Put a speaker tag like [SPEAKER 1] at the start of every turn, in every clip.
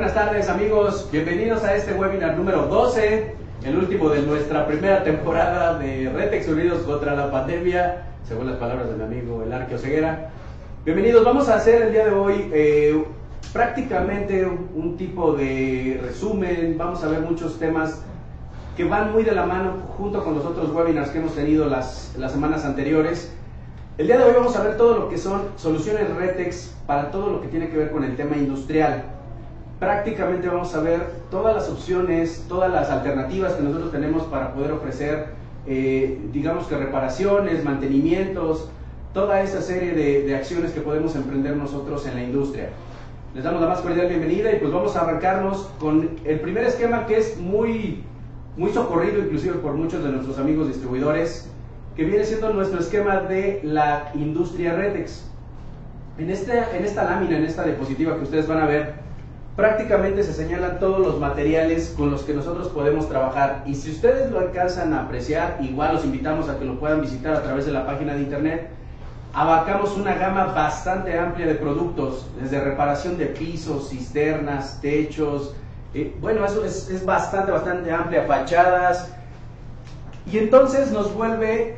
[SPEAKER 1] Buenas tardes amigos, bienvenidos a este webinar número 12, el último de nuestra primera temporada de Retex Unidos contra la Pandemia, según las palabras de mi amigo el Arqueo Ceguera. Bienvenidos, vamos a hacer el día de hoy prácticamente un tipo de resumen. Vamos a ver muchos temas que van muy de la mano junto con los otros webinars que hemos tenido las semanas anteriores. El día de hoy vamos a ver todo lo que son soluciones Retex para todo lo que tiene que ver con el tema industrial. Prácticamente vamos a ver todas las opciones, todas las alternativas que nosotros tenemos para poder ofrecer, digamos que reparaciones, mantenimientos, toda esa serie de acciones que podemos emprender nosotros en la industria. Les damos la más cordial bienvenida y pues vamos a arrancarnos con el primer esquema que es muy socorrido inclusive por muchos de nuestros amigos distribuidores, que viene siendo nuestro esquema de la industria Retex. En esta lámina, en esta diapositiva que ustedes van a ver, prácticamente se señalan todos los materiales con los que nosotros podemos trabajar, y si ustedes lo alcanzan a apreciar, igual los invitamos a que lo puedan visitar a través de la página de internet. Abarcamos una gama bastante amplia de productos, desde reparación de pisos, cisternas, techos, bueno, eso es bastante amplia, fachadas, y entonces nos vuelve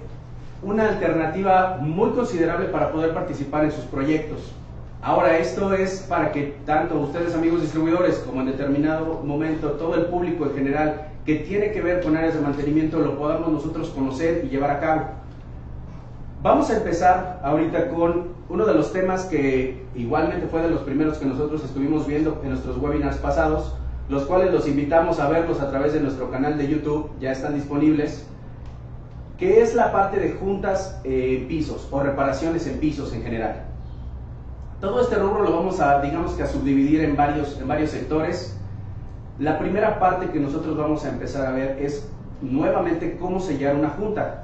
[SPEAKER 1] una alternativa muy considerable para poder participar en sus proyectos. Ahora, esto es para que tanto ustedes, amigos distribuidores, como en determinado momento todo el público en general que tiene que ver con áreas de mantenimiento lo podamos nosotros conocer y llevar a cabo. Vamos a empezar ahorita con uno de los temas que igualmente fue de los primeros que nosotros estuvimos viendo en nuestros webinars pasados, los cuales los invitamos a verlos a través de nuestro canal de YouTube, ya están disponibles, que es la parte de juntas en pisos o reparaciones en pisos en general. Todo este rubro lo vamos a, digamos que a subdividir en varios sectores. La primera parte que nosotros vamos a empezar a ver es nuevamente cómo sellar una junta.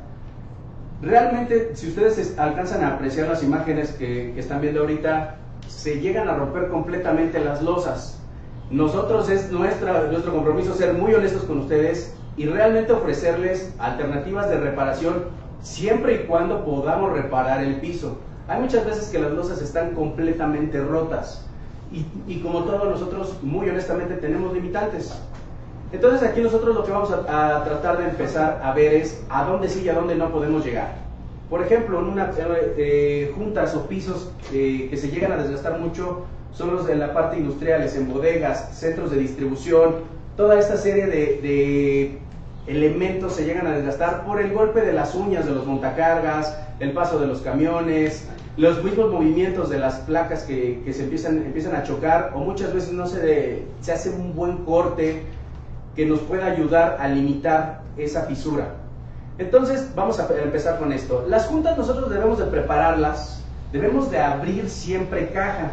[SPEAKER 1] Realmente, si ustedes alcanzan a apreciar las imágenes que están viendo ahorita, se llegan a romper completamente las losas. Nosotros es nuestro compromiso ser muy honestos con ustedes y realmente ofrecerles alternativas de reparación siempre y cuando podamos reparar el piso. Hay muchas veces que las losas están completamente rotas y como todos nosotros, muy honestamente, tenemos limitantes. Entonces aquí nosotros lo que vamos a tratar de empezar a ver es a dónde sí y a dónde no podemos llegar. Por ejemplo, en juntas o pisos que se llegan a desgastar mucho son los de la parte industriales, en bodegas, centros de distribución. Toda esta serie de elementos se llegan a desgastar por el golpe de las uñas de los montacargas, el paso de los camiones, los mismos movimientos de las placas que se empiezan a chocar, o muchas veces no se hace un buen corte que nos pueda ayudar a limitar esa fisura. Entonces vamos a empezar con esto. Las juntas nosotros debemos de prepararlas, debemos de abrir siempre caja.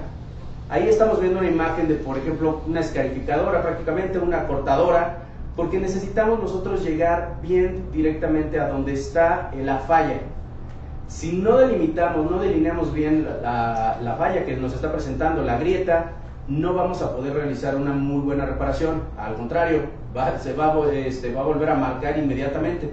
[SPEAKER 1] Ahí estamos viendo una imagen de, por ejemplo, una escarificadora, prácticamente una cortadora, porque necesitamos nosotros llegar bien directamente a donde está la falla. Si no delimitamos, no delineamos bien la falla que nos está presentando, la grieta, no vamos a poder realizar una muy buena reparación. Al contrario, se va a volver a marcar inmediatamente.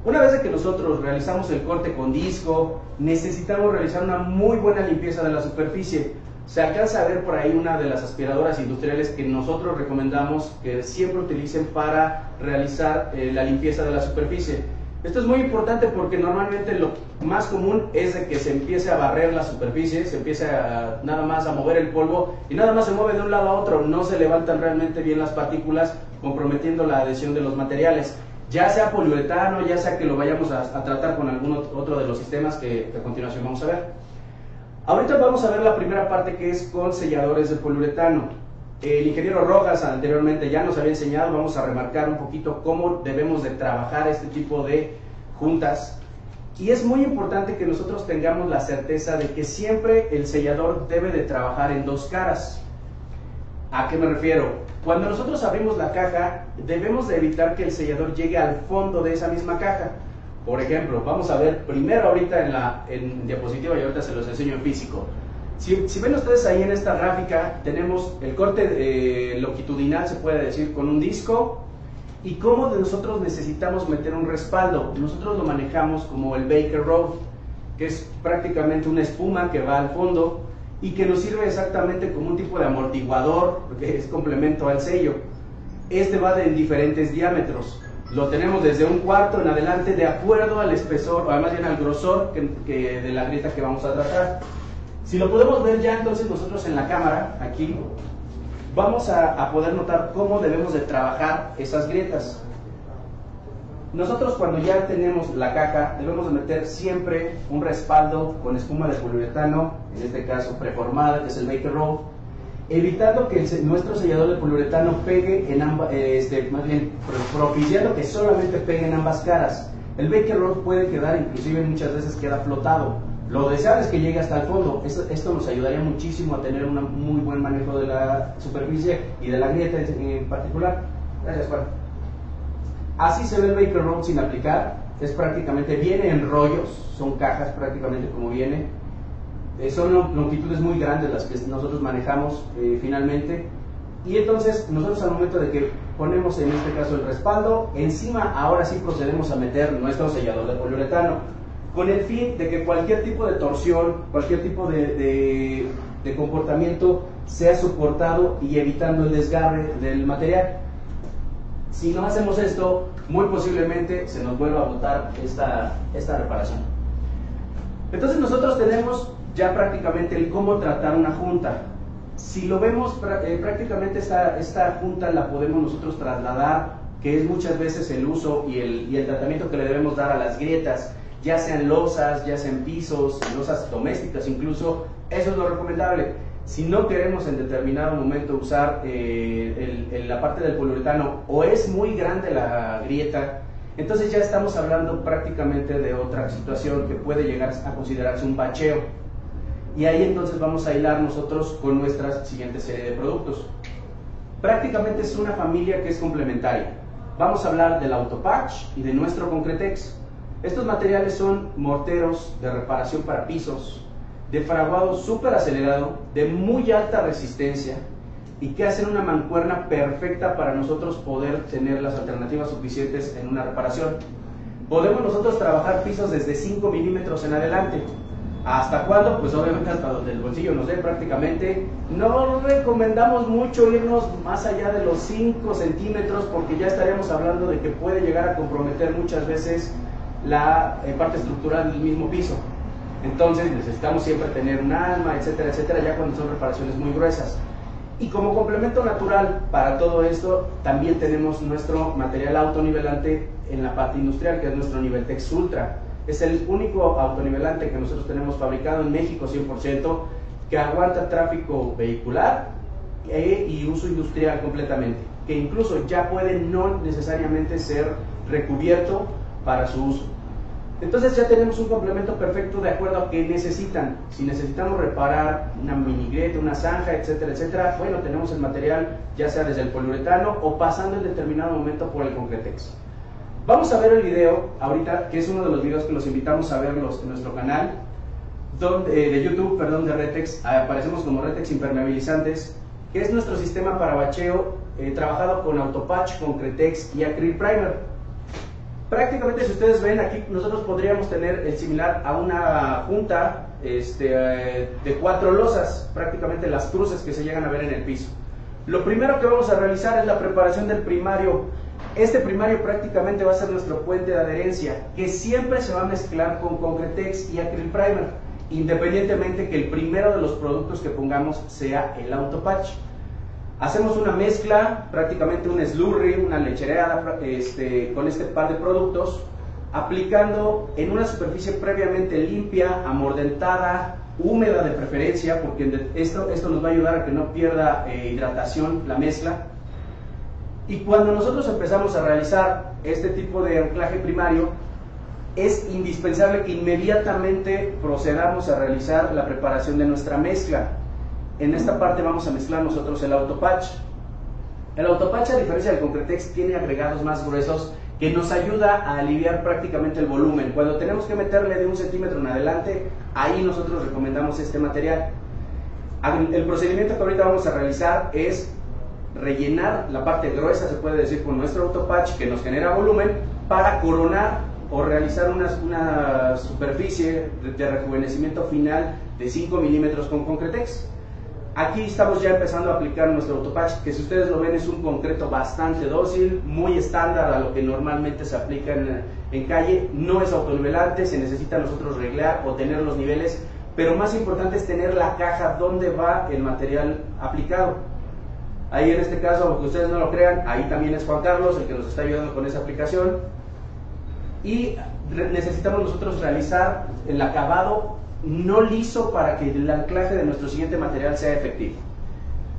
[SPEAKER 1] Una vez que nosotros realizamos el corte con disco, necesitamos realizar una muy buena limpieza de la superficie. Se alcanza a ver por ahí una de las aspiradoras industriales que nosotros recomendamos que siempre utilicen para realizar la limpieza de la superficie. Esto es muy importante porque normalmente lo más común es de que se empiece a barrer la superficie, se empiece nada más a mover el polvo y nada más se mueve de un lado a otro, no se levantan realmente bien las partículas, comprometiendo la adhesión de los materiales, ya sea poliuretano, ya sea que lo vayamos a tratar con algún otro de los sistemas que a continuación vamos a ver. Ahorita vamos a ver la primera parte, que es con selladores de poliuretano. El ingeniero Rojas anteriormente ya nos había enseñado, vamos a remarcar un poquito cómo debemos de trabajar este tipo de juntas. Y es muy importante que nosotros tengamos la certeza de que siempre el sellador debe de trabajar en dos caras. ¿A qué me refiero? Cuando nosotros abrimos la caja, debemos de evitar que el sellador llegue al fondo de esa misma caja. Por ejemplo, vamos a ver primero ahorita en diapositiva y ahorita se los enseño en físico. Si ven ustedes ahí en esta gráfica, tenemos el corte longitudinal, se puede decir, con un disco, y cómo nosotros necesitamos meter un respaldo. Nosotros lo manejamos como el Baker Rod, que es prácticamente una espuma que va al fondo y que nos sirve exactamente como un tipo de amortiguador, que es complemento al sello. Este va en diferentes diámetros. Lo tenemos desde 1/4 en adelante, de acuerdo al espesor, o más bien al grosor de la grieta que vamos a tratar. Si lo podemos ver ya entonces nosotros en la cámara, aquí, vamos a poder notar cómo debemos de trabajar esas grietas. Nosotros cuando ya tenemos la caja, debemos de meter siempre un respaldo con espuma de poliuretano, en este caso preformada, que es el Baker Roll, evitando que nuestro sellador de poliuretano pegue en ambas, más bien propiciando que solamente pegue en ambas caras. El Baker Roll puede quedar, inclusive muchas veces queda flotado. Lo deseable es que llegue hasta el fondo. Esto nos ayudaría muchísimo a tener un muy buen manejo de la superficie y de la grieta en particular. Gracias, Juan. Así se ve el Baker Roll sin aplicar. Es prácticamente, viene en rollos, son cajas prácticamente como viene. Son longitudes muy grandes las que nosotros manejamos finalmente. Y entonces nosotros al momento de que ponemos en este caso el respaldo, encima ahora sí procedemos a meter nuestro sellador de poliuretano, con el fin de que cualquier tipo de torsión, cualquier tipo de comportamiento sea soportado y evitando el desgarre del material. Si no hacemos esto, muy posiblemente se nos vuelva a botar esta reparación. Entonces nosotros tenemos ya prácticamente el cómo tratar una junta. Si lo vemos, prácticamente esta junta la podemos nosotros trasladar, que es muchas veces el uso y el tratamiento que le debemos dar a las grietas, ya sean losas, ya sean pisos, losas domésticas incluso. Eso es lo recomendable. Si no queremos en determinado momento usar la parte del poliuretano, o es muy grande la grieta, entonces ya estamos hablando prácticamente de otra situación que puede llegar a considerarse un bacheo. Y ahí entonces vamos a hilar nosotros con nuestra siguiente serie de productos. Prácticamente es una familia que es complementaria. Vamos a hablar del Autopatch y de nuestro Concretex. Estos materiales son morteros de reparación para pisos, de fraguado súper acelerado, de muy alta resistencia, y que hacen una mancuerna perfecta para nosotros poder tener las alternativas suficientes en una reparación. Podemos nosotros trabajar pisos desde 5 milímetros en adelante. ¿Hasta cuándo? Pues obviamente hasta donde el bolsillo nos dé prácticamente. No recomendamos mucho irnos más allá de los 5 centímetros, porque ya estaríamos hablando de que puede llegar a comprometer muchas veces la parte estructural del mismo piso. Entonces necesitamos siempre tener un alma, etcétera, etcétera, ya cuando son reparaciones muy gruesas. Y como complemento natural para todo esto, también tenemos nuestro material autonivelante en la parte industrial, que es nuestro Niveltex Ultra. Es el único autonivelante que nosotros tenemos fabricado en México 100%, que aguanta tráfico vehicular y uso industrial completamente, que incluso ya puede no necesariamente ser recubierto para su uso. Entonces ya tenemos un complemento perfecto de acuerdo a qué necesitan. Si necesitamos reparar una mini grieta, una zanja, etcétera, etcétera, bueno, tenemos el material ya sea desde el poliuretano o pasando en determinado momento por el Concretex. Vamos a ver el video ahorita, que es uno de los videos que los invitamos a verlos en nuestro canal de YouTube, perdón, de Retex. Aparecemos como Retex Impermeabilizantes, que es nuestro sistema para bacheo trabajado con Autopatch, Concretex y Acryl Primer. Prácticamente, si ustedes ven aquí, nosotros podríamos tener el similar a una junta de 4 losas, prácticamente las cruces que se llegan a ver en el piso. Lo primero que vamos a realizar es la preparación del primario. Este primario prácticamente va a ser nuestro puente de adherencia, que siempre se va a mezclar con Concretex y Acryl Primer, independientemente que el primero de los productos que pongamos sea el Autopatch. Hacemos una mezcla, prácticamente un slurry, una lechereada con este par de productos, aplicando en una superficie previamente limpia, amordentada, húmeda de preferencia, porque esto nos va a ayudar a que no pierda hidratación la mezcla. Y cuando nosotros empezamos a realizar este tipo de anclaje primario, es indispensable que inmediatamente procedamos a realizar la preparación de nuestra mezcla. En esta parte vamos a mezclar nosotros el Autopatch. El Autopatch, a diferencia del Concretex, tiene agregados más gruesos que nos ayuda a aliviar prácticamente el volumen. Cuando tenemos que meterle de 1 centímetro en adelante, ahí nosotros recomendamos este material. El procedimiento que ahorita vamos a realizar es rellenar la parte gruesa, se puede decir, con nuestro Autopatch, que nos genera volumen, para coronar
[SPEAKER 2] o realizar una superficie de rejuvenecimiento final de 5 milímetros con Concretex. Aquí estamos ya empezando a aplicar nuestro autopatch, que si ustedes lo ven es un concreto bastante dócil, muy estándar a lo que normalmente se aplica en calle. No es autonivelante, se necesita nosotros reglar o tener los niveles, pero más importante es tener la caja donde va el material aplicado. Ahí en este caso, aunque ustedes no lo crean, ahí también es Juan Carlos el que nos está ayudando con esa aplicación. Y necesitamos nosotros realizar el acabado no liso para que el anclaje de nuestro siguiente material sea efectivo.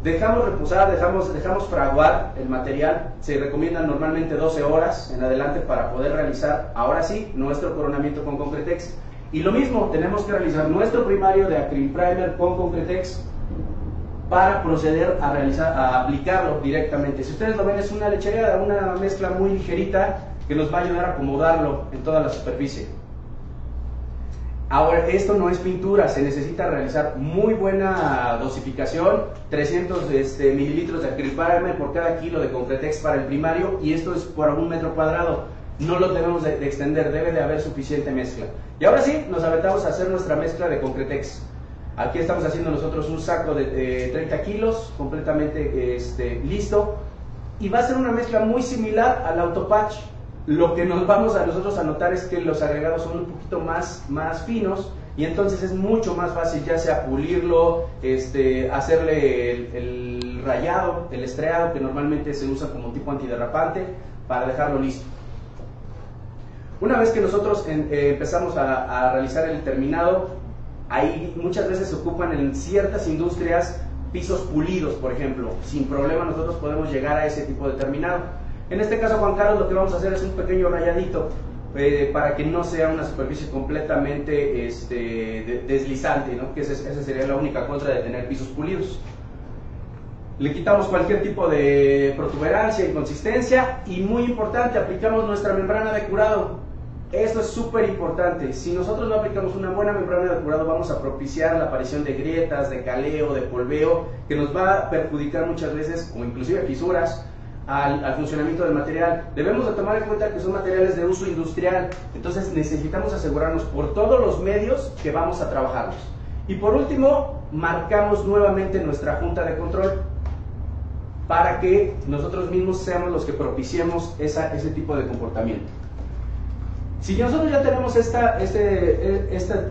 [SPEAKER 2] Dejamos reposar, dejamos fraguar el material. Se recomiendan normalmente 12 horas en adelante para poder realizar, ahora sí, nuestro coronamiento con Concretex. Y lo mismo, tenemos que realizar nuestro primario de acrylic primer con Concretex para proceder a aplicarlo directamente. Si ustedes lo ven, es una lechería, una mezcla muy ligerita que nos va a ayudar a acomodarlo en toda la superficie. Ahora, esto no es pintura, se necesita realizar muy buena dosificación, 300 mililitros de acrylic primer por cada kilo de Concretex para el primario, y esto es por 1 metro cuadrado. No lo debemos de extender, debe de haber suficiente mezcla. Y ahora sí, nos aventamos a hacer nuestra mezcla de Concretex. Aquí estamos haciendo nosotros un saco de 30 kilos, completamente listo, y va a ser una mezcla muy similar al autopatch. Lo que nos vamos a nosotros a notar es que los agregados son un poquito más finos, y entonces es mucho más fácil ya sea pulirlo, hacerle el rayado, el estriado que normalmente se usa como tipo antiderrapante para dejarlo listo. Una vez que nosotros empezamos a realizar el terminado, ahí muchas veces se ocupan en ciertas industrias pisos pulidos, por ejemplo. Sin problema nosotros podemos llegar a ese tipo de terminado. En este caso, Juan Carlos, lo que vamos a hacer es un pequeño rayadito para que no sea una superficie completamente deslizante, ¿no? Que esa sería la única contra de tener pisos pulidos. Le quitamos cualquier tipo de protuberancia, inconsistencia, y muy importante, aplicamos nuestra membrana de curado. Esto es súper importante. Si nosotros no aplicamos una buena membrana de curado, vamos a propiciar la aparición de grietas, de caleo, de polveo, que nos va a perjudicar muchas veces, o inclusive fisuras, al funcionamiento del material. Debemos de tomar en cuenta que son materiales de uso industrial, entonces necesitamos asegurarnos por todos los medios que vamos a trabajarlos. Y por último, marcamos nuevamente nuestra junta de control para que nosotros mismos seamos los que propiciemos ese tipo de comportamiento. Si nosotros ya tenemos esta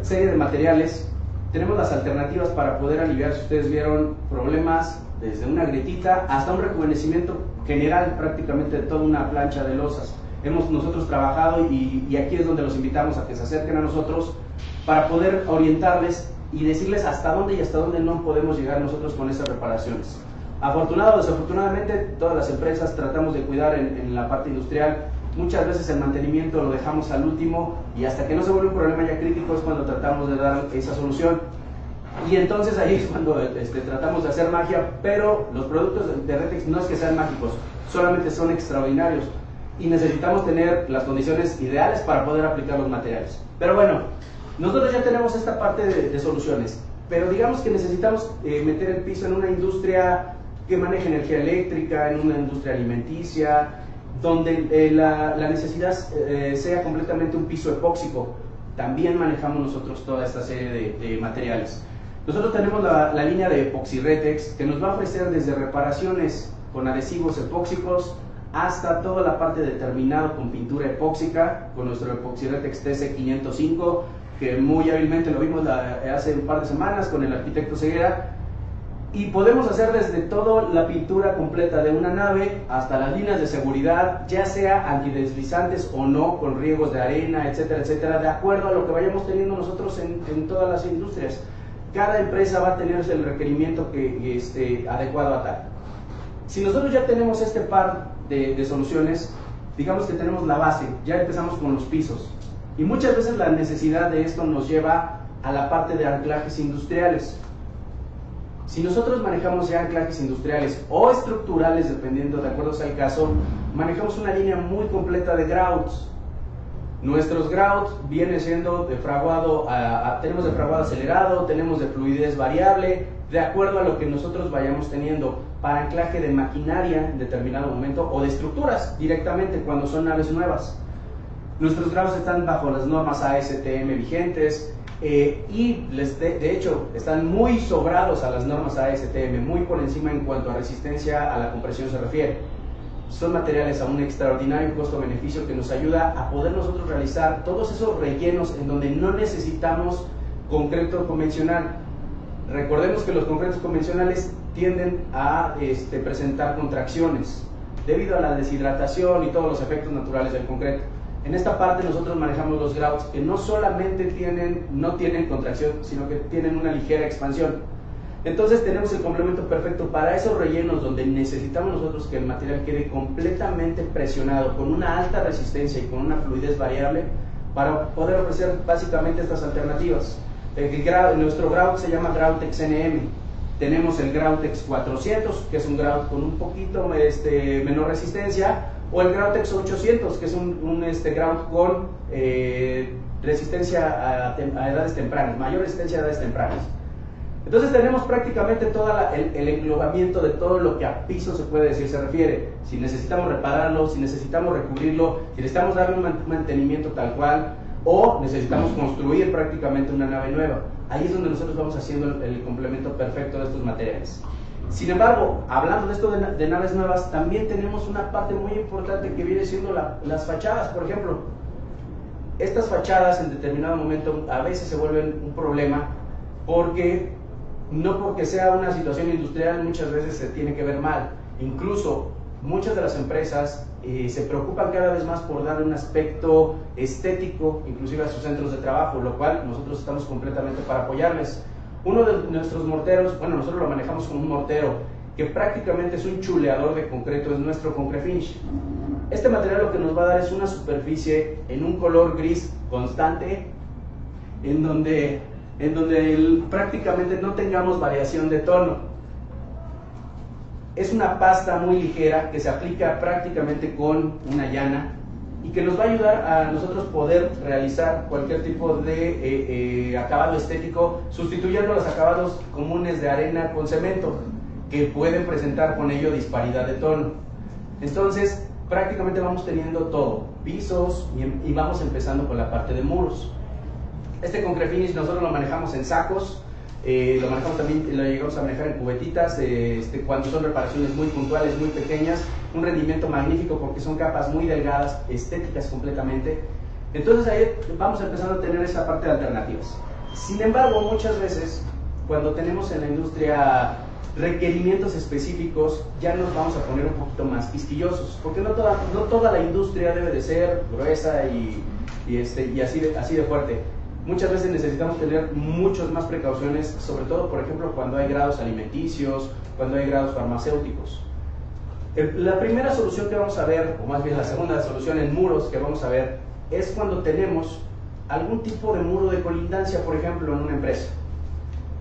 [SPEAKER 2] serie de materiales, tenemos las alternativas para poder aliviar, si ustedes vieron, problemas desde una grietita hasta un rejuvenecimiento general prácticamente de toda una plancha de losas. Hemos nosotros trabajado y aquí es donde los invitamos a que se acerquen a nosotros para poder orientarles y decirles hasta dónde y hasta dónde no podemos llegar nosotros con estas reparaciones. Afortunado o desafortunadamente, todas las empresas tratamos de cuidar en la parte industrial. Muchas veces el mantenimiento lo dejamos al último y hasta que no se vuelve un problema ya crítico es cuando tratamos de dar esa solución. Y entonces ahí es cuando tratamos de hacer magia, pero los productos de Retex no es que sean mágicos, solamente son extraordinarios y necesitamos tener las condiciones ideales para poder aplicar los materiales. Pero bueno, nosotros ya tenemos esta parte de soluciones, pero digamos que necesitamos meter el piso en una industria que maneje energía eléctrica, en una industria alimenticia, donde la necesidad sea completamente un piso epóxico. También manejamos nosotros toda esta serie de materiales. Nosotros tenemos la línea de Epoxy Retex, que nos va a ofrecer desde reparaciones con adhesivos epóxicos hasta toda la parte de terminado con pintura epóxica, con nuestro Epoxy Retex TC505, que muy hábilmente lo vimos hace un par de semanas con el arquitecto Ceguera. Y podemos hacer desde todo la pintura completa de una nave hasta las líneas de seguridad, ya sea antideslizantes o no, con riegos de arena, etcétera, etcétera, de acuerdo a lo que vayamos teniendo nosotros en todas las industrias. Cada empresa va a tener el requerimiento adecuado a tal. Si nosotros ya tenemos este par de soluciones, digamos que tenemos la base, ya empezamos con los pisos. Y muchas veces la necesidad de esto nos lleva a la parte de anclajes industriales. Si nosotros manejamos ya anclajes industriales o estructurales, dependiendo, de acuerdo al caso, manejamos una línea muy completa de grouts. Nuestros grouts vienen siendo de fraguado, tenemos de fraguado acelerado, tenemos de fluidez variable, de acuerdo a lo que nosotros vayamos teniendo para anclaje de maquinaria en determinado momento o de estructuras directamente cuando son naves nuevas. Nuestros grados están bajo las normas ASTM vigentes y de hecho están muy sobrados a las normas ASTM, muy por encima en cuanto a resistencia a la compresión se refiere. Son materiales a un extraordinario costo-beneficio que nos ayuda a poder nosotros realizar todos esos rellenos en donde no necesitamos concreto convencional. Recordemos que los concretos convencionales tienden a presentar contracciones debido a la deshidratación y todos los efectos naturales del concreto. En esta parte nosotros manejamos los grouts que no solamente no tienen contracción, sino que tienen una ligera expansión. Entonces tenemos el complemento perfecto para esos rellenos donde necesitamos nosotros que el material quede completamente presionado, con una alta resistencia y con una fluidez variable, para poder ofrecer básicamente estas alternativas. Nuestro grout se llama Groutex NM. Tenemos el Groutex 400, que es un grout con un poquito menor resistencia, o el Groutex 800, que es un grout con resistencia a edades tempranas, mayor resistencia a edades tempranas. Entonces tenemos prácticamente todo el englobamiento de todo lo que a piso se puede decir se refiere. Si necesitamos repararlo, si necesitamos recubrirlo, si necesitamos darle un mantenimiento tal cual, o necesitamos construir prácticamente una nave nueva. Ahí es donde nosotros vamos haciendo el complemento perfecto de estos materiales. Sin embargo, hablando de esto de naves nuevas, también tenemos una parte muy importante que viene siendo las fachadas. Por ejemplo, estas fachadas en determinado momento a veces se vuelven un problema porque no porque sea una situación industrial muchas veces se tiene que ver mal. Incluso muchas de las empresas se preocupan cada vez más por darle un aspecto estético inclusive a sus centros de trabajo, lo cual nosotros estamos completamente para apoyarles. Uno de nuestros morteros, bueno, nosotros lo manejamos como un mortero que prácticamente es un chuleador de concreto, es nuestro Concrefinish. Este material lo que nos va a dar es una superficie en un color gris constante en donde prácticamente no tengamos variación de tono. Es una pasta muy ligera que se aplica prácticamente con una llana y que nos va a ayudar a nosotros poder realizar cualquier tipo de acabado estético, sustituyendo los acabados comunes de arena con cemento, que pueden presentar con ello disparidad de tono. Entonces, prácticamente vamos teniendo todo, pisos y vamos empezando con la parte de muros. Este Concrefinish nosotros lo manejamos en sacos, lo manejamos también, lo llegamos a manejar en cubetitas, cuando son reparaciones muy puntuales, muy pequeñas, un rendimiento magnífico porque son capas muy delgadas, estéticas completamente. Entonces ahí vamos empezando a tener esa parte de alternativas. Sin embargo, muchas veces cuando tenemos en la industria requerimientos específicos, ya nos vamos a poner un poquito más quisquillosos, porque no toda la industria debe de ser gruesa y así de fuerte. Muchas veces necesitamos tener muchas más precauciones, sobre todo, por ejemplo, cuando hay grados alimenticios, cuando hay grados farmacéuticos. La primera solución que vamos a ver, o más bien la segunda solución en muros que vamos a ver, es cuando tenemos algún tipo de muro de colindancia, por ejemplo, en una empresa.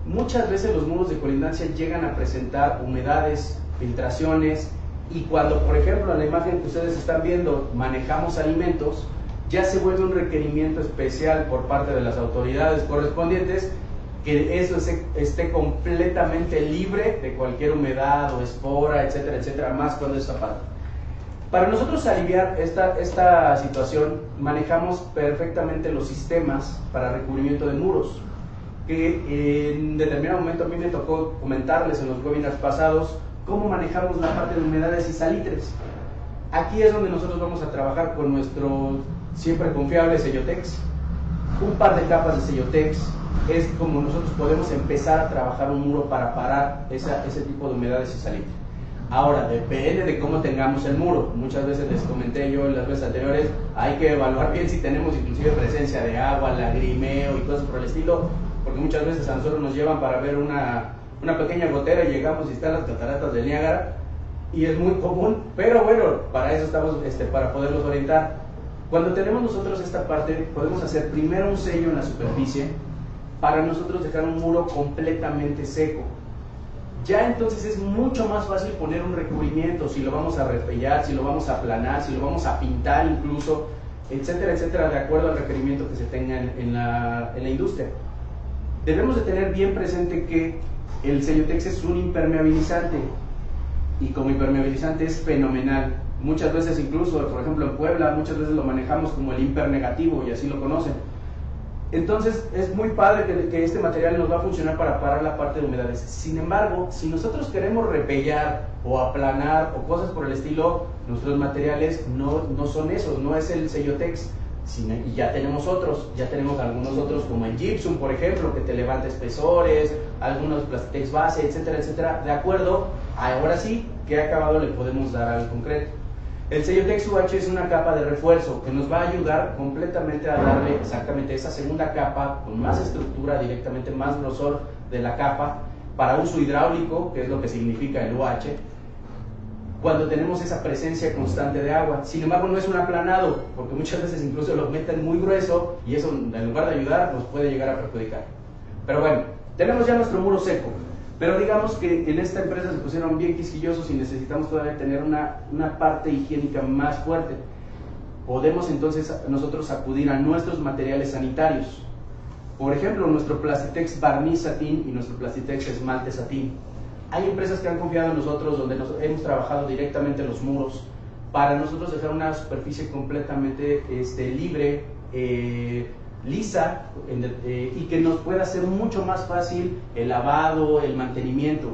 [SPEAKER 2] Muchas veces los muros de colindancia llegan a presentar humedades, filtraciones, y cuando, por ejemplo, en la imagen que ustedes están viendo, manejamos alimentos, ya se vuelve un requerimiento especial por parte de las autoridades correspondientes que eso esté completamente libre de cualquier humedad o espora, etcétera, etcétera, más cuando es zapata. Para nosotros aliviar esta situación, manejamos perfectamente los sistemas para recubrimiento de muros, que en determinado momento a mí me tocó comentarles en los webinars pasados cómo manejamos la parte de humedades y salitres. Aquí es donde nosotros vamos a trabajar con nuestro siempre confiable Sellotex. Un par de capas de Sellotex es como nosotros podemos empezar a trabajar un muro para parar ese tipo de humedades y salitres. Ahora, depende de cómo tengamos el muro. Muchas veces les comenté yo en las veces anteriores, hay que evaluar bien si tenemos inclusive presencia de agua, lagrimeo y cosas por el estilo, porque muchas veces a nosotros nos llevan para ver una pequeña gotera y llegamos y están las cataratas del Niágara, y es muy común, pero bueno, para eso estamos, para poderlos orientar. Cuando tenemos nosotros esta parte, podemos hacer primero un sello en la superficie para nosotros dejar un muro completamente seco. Ya entonces es mucho más fácil poner un recubrimiento, si lo vamos a repellar, si lo vamos a aplanar, si lo vamos a pintar incluso, etcétera, etcétera, de acuerdo al requerimiento que se tenga en la industria. Debemos de tener bien presente que el Sellotex es un impermeabilizante, y como impermeabilizante es fenomenal. Muchas veces incluso, por ejemplo en Puebla, muchas veces lo manejamos como el imper negativo y así lo conocen. Entonces es muy padre que este material nos va a funcionar para parar la parte de humedades. Sin embargo, si nosotros queremos repellar o aplanar o cosas por el estilo, nuestros materiales no son esos, no es el Cellotex. Y ya tenemos otros, ya tenemos algunos otros como el Gypsum, por ejemplo, que te levanta espesores, algunos Plastitex base, etcétera, etcétera, de acuerdo a ahora sí qué acabado le podemos dar al concreto. El Cellotex UH es una capa de refuerzo que nos va a ayudar completamente a darle exactamente esa segunda capa con más estructura, directamente más grosor de la capa para uso hidráulico, que es lo que significa el UH, cuando tenemos esa presencia constante de agua. Sin embargo, no es un aplanado, porque muchas veces incluso lo meten muy grueso y eso en lugar de ayudar nos puede llegar a perjudicar. Pero bueno, tenemos ya nuestro muro seco. Pero digamos que en esta empresa se pusieron bien quisquillosos y necesitamos todavía tener una parte higiénica más fuerte. Podemos entonces nosotros acudir a nuestros materiales sanitarios. Por ejemplo, nuestro Plastitex barniz satín y nuestro Plastitex esmalte satín. Hay empresas que han confiado en nosotros donde hemos trabajado directamente los muros para nosotros dejar una superficie completamente libre, lisa y que nos pueda hacer mucho más fácil el lavado, el mantenimiento.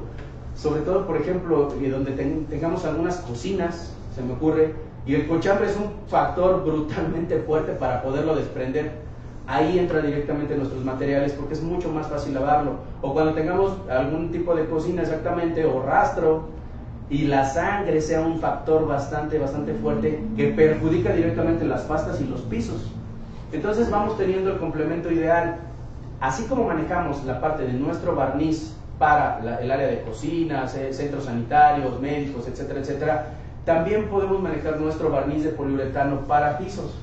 [SPEAKER 2] Sobre todo, por ejemplo, donde tengamos algunas cocinas, se me ocurre, y el cochambre es un factor brutalmente fuerte para poderlo desprender. Ahí entra directamente nuestros materiales porque es mucho más fácil lavarlo. O cuando tengamos algún tipo de cocina exactamente o rastro y la sangre sea un factor bastante fuerte que perjudica directamente las pastas y los pisos. Entonces vamos teniendo el complemento ideal. Así como manejamos la parte de nuestro barniz para el área de cocinas, centros sanitarios, médicos, etcétera, etcétera, también podemos manejar nuestro barniz de poliuretano para pisos.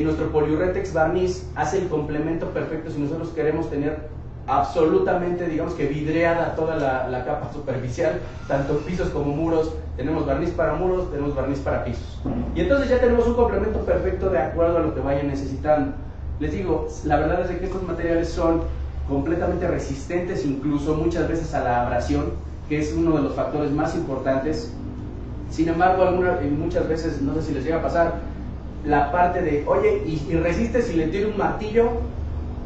[SPEAKER 2] Nuestro Poliuretex barniz hace el complemento perfecto si nosotros queremos tener absolutamente, digamos que vidriada toda la capa superficial, tanto pisos como muros. Tenemos barniz para muros, tenemos barniz para pisos. Y entonces ya tenemos un complemento perfecto de acuerdo a lo que vayan necesitando. Les digo, la verdad es que estos materiales son completamente resistentes, incluso muchas veces a la abrasión, que es uno de los factores más importantes. Sin embargo, muchas veces, no sé si les llega a pasar, la parte de, oye, y resiste si le tiro un martillo.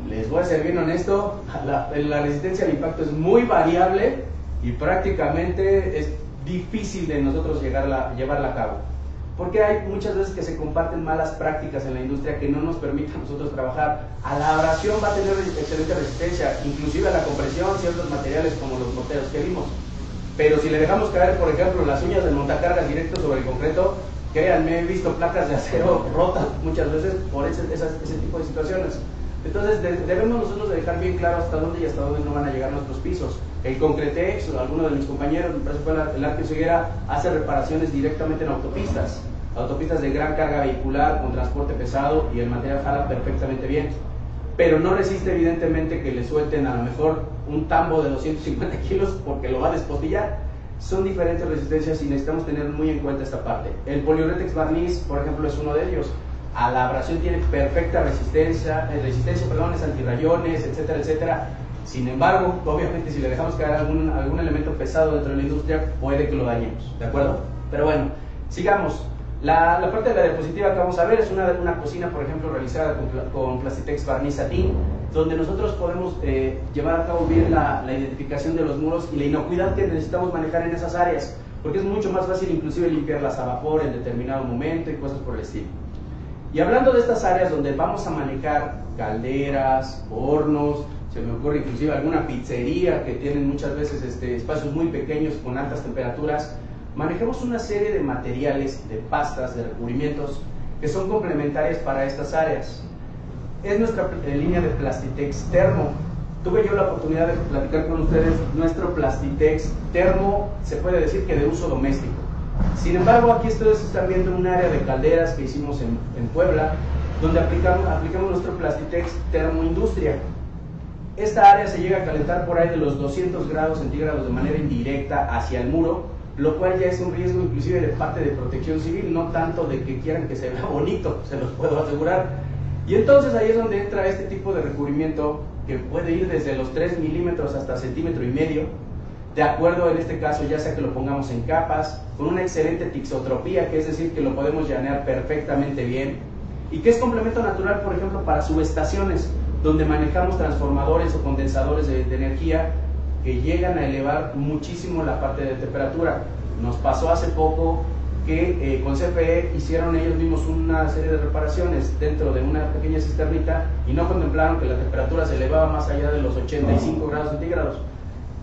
[SPEAKER 2] Les voy a ser bien honesto, la resistencia al impacto es muy variable y prácticamente es difícil de nosotros llevarla a cabo. Porque hay muchas veces que se comparten malas prácticas en la industria que no nos permiten a nosotros trabajar. A la abrasión va a tener excelente resistencia, inclusive a la compresión, ciertos materiales como los morteros que vimos. Pero si le dejamos caer, por ejemplo, las uñas del montacargas directo sobre el concreto, créanme, he visto placas de acero rotas muchas veces por ese tipo de situaciones. Entonces debemos nosotros dejar bien claro hasta dónde y hasta dónde no van a llegar nuestros pisos. El Concretex o alguno de mis compañeros, me parece que fue el Arque Oseguera, hace reparaciones directamente en autopistas de gran carga vehicular con transporte pesado, y el material jala perfectamente bien. Pero no resiste evidentemente que le suelten a lo mejor un tambo de 250 kilos porque lo va a despostillar. Son diferentes resistencias y necesitamos tener muy en cuenta esta parte. El Poliuretex barniz, por ejemplo, es uno de ellos. A la abrasión tiene perfecta resistencia, es antirrayones, etcétera, etcétera. Sin embargo, obviamente si le dejamos caer algún elemento pesado dentro de la industria, puede que lo dañemos, ¿de acuerdo? Pero bueno, sigamos. La parte de la diapositiva que vamos a ver es una cocina, por ejemplo, realizada con Plastitex barniz satín, donde nosotros podemos llevar a cabo bien la identificación de los muros y la inocuidad que necesitamos manejar en esas áreas, porque es mucho más fácil inclusive limpiarlas a vapor en determinado momento y cosas por el estilo. Y hablando de estas áreas donde vamos a manejar calderas, hornos, se me ocurre inclusive alguna pizzería que tienen muchas veces espacios muy pequeños con altas temperaturas, manejamos una serie de materiales, de pastas, de recubrimientos que son complementarias para estas áreas. Es nuestra línea de Plastitex Termo. Tuve yo la oportunidad de platicar con ustedes nuestro Plastitex Termo, se puede decir que de uso doméstico. Sin embargo, aquí ustedes están viendo un área de calderas que hicimos en Puebla, donde aplicamos nuestro Plastitex Termo Industria. Esta área se llega a calentar por ahí de los 200 grados centígrados de manera indirecta hacia el muro, lo cual ya es un riesgo inclusive de parte de protección civil, no tanto de que quieran que se vea bonito, se los puedo asegurar. Y entonces ahí es donde entra este tipo de recubrimiento que puede ir desde los 3 milímetros hasta 1,5 centímetros. de acuerdo en este caso, ya sea que lo pongamos en capas, con una excelente tixotropía, que es decir, que lo podemos llanear perfectamente bien, y que es complemento natural, por ejemplo, para subestaciones, donde manejamos transformadores o condensadores de energía que llegan a elevar muchísimo la parte de temperatura. Nos pasó hace poco que con CFE hicieron ellos mismos una serie de reparaciones dentro de una pequeña cisternita y no contemplaron que la temperatura se elevaba más allá de los 85 grados centígrados.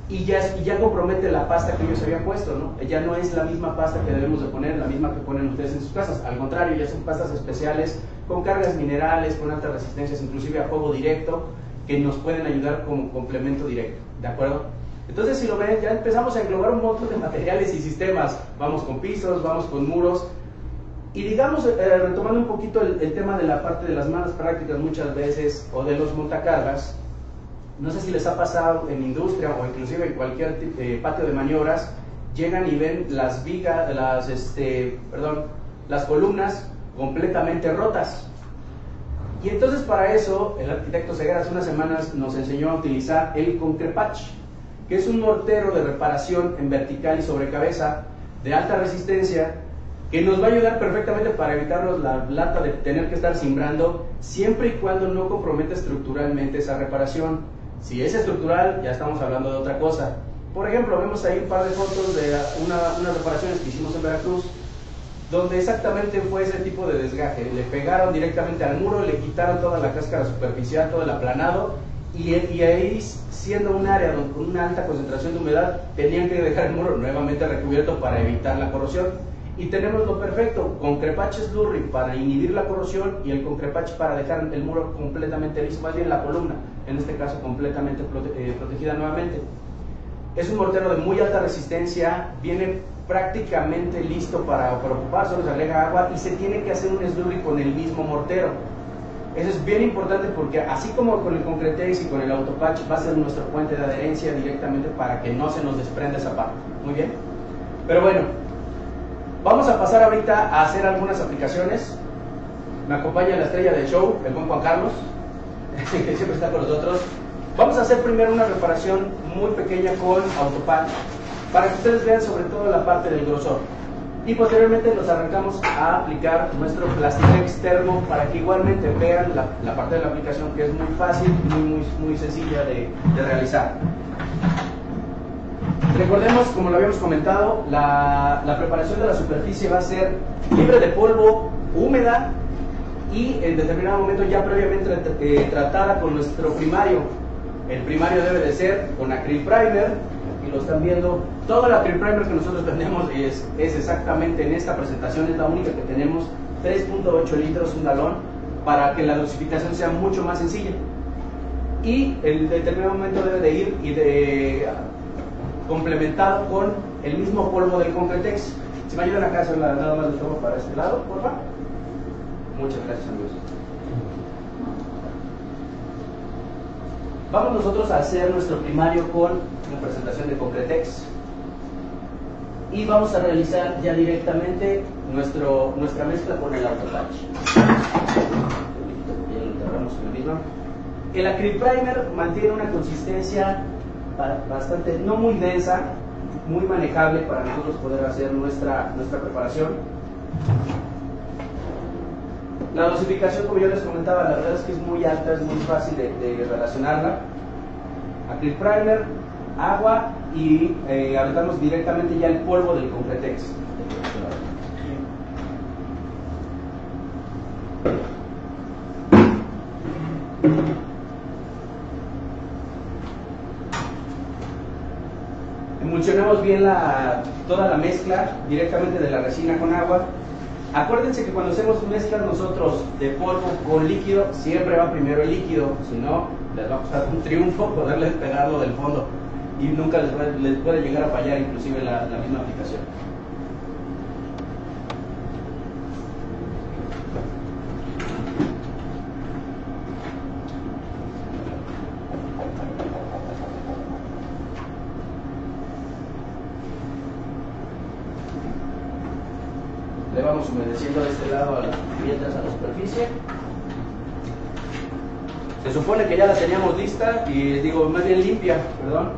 [SPEAKER 2] Y ya compromete la pasta que ellos habían puesto, ¿no? Ya no es la misma pasta que debemos de poner, la misma que ponen ustedes en sus casas. Al contrario, ya son pastas especiales con cargas minerales, con altas resistencias, inclusive a fuego directo, que nos pueden ayudar como complemento directo, ¿de acuerdo? Entonces, si lo ven, ya empezamos a englobar un montón de materiales y sistemas. Vamos con pisos, vamos con muros. Y digamos, retomando un poquito el tema de la parte de las malas prácticas muchas veces, o de los montacargas, no sé si les ha pasado en industria o inclusive en cualquier patio de maniobras, llegan y ven las vigas, las columnas completamente rotas. Y entonces para eso el arquitecto Ceguera hace unas semanas nos enseñó a utilizar el Concrepatch, que es un mortero de reparación en vertical y sobre cabeza de alta resistencia, que nos va a ayudar perfectamente para evitarnos la lata de tener que estar cimbrando, siempre y cuando no comprometa estructuralmente esa reparación. Si es estructural, ya estamos hablando de otra cosa. Por ejemplo, vemos ahí un par de fotos de unas reparaciones que hicimos en Veracruz, donde exactamente fue ese tipo de desgaje. Le pegaron directamente al muro, le quitaron toda la cáscara superficial, todo el aplanado, y ahí, siendo un área con una alta concentración de humedad, tenían que dejar el muro nuevamente recubierto para evitar la corrosión. Y tenemos lo perfecto, Concrepatch Slurry para inhibir la corrosión y el Concrepatch para dejar el muro completamente liso, más bien la columna, en este caso completamente protegida nuevamente. Es un mortero de muy alta resistencia, viene prácticamente listo para ocupar, solo se agrega agua y se tiene que hacer un slurry con el mismo mortero. Eso es bien importante porque así como con el Concretex y con el Autopatch va a ser nuestro puente de adherencia directamente para que no se nos desprenda esa parte. Muy bien, pero bueno, vamos a pasar ahorita a hacer algunas aplicaciones. Me acompaña la estrella del show, el buen Juan Carlos, que siempre está con nosotros. Vamos a hacer primero una reparación muy pequeña con Autopatch para que ustedes vean sobre todo la parte del grosor. Y posteriormente nos arrancamos a aplicar nuestro Plastidex Thermo para que igualmente vean la parte de la aplicación, que es muy fácil, muy sencilla de realizar. Recordemos, como lo habíamos comentado, la preparación de la superficie va a ser libre de polvo, húmeda y en determinado momento ya previamente tratada con nuestro primario. El primario debe de ser con acryl primer, aquí lo están viendo. Todo el acryl primer que nosotros tenemos es exactamente en esta presentación, es la única que tenemos, 3.8 litros, un galón, para que la dosificación sea mucho más sencilla. Y en determinado momento debe de ir complementado con el mismo polvo del Concretex. Si me ayudan acá a hacer nada más de tomo para este lado, por favor. Muchas gracias, amigos. Vamos nosotros a hacer nuestro primario con una presentación de Concretex y vamos a realizar ya directamente nuestra mezcla con el Autopatch. Ya lo enterramos en el mismo. El acryl primer mantiene una consistencia bastante, no muy densa, muy manejable para nosotros poder hacer nuestra preparación. La dosificación, como yo les comentaba, la verdad es que es muy alta, es muy fácil de relacionarla. Acryl primer, agua y aventamos directamente ya el polvo del Concretex. Emulsionamos bien toda la mezcla directamente de la resina con agua. Acuérdense que cuando hacemos mezclas nosotros de polvo con líquido, siempre va primero el líquido, si no, les va a costar un triunfo poderles pegarlo del fondo y nunca les puede llegar a fallar inclusive la misma aplicación. Le vamos humedeciendo de este lado mientras a la superficie. Se supone que ya la teníamos lista, y digo, más bien limpia, perdón,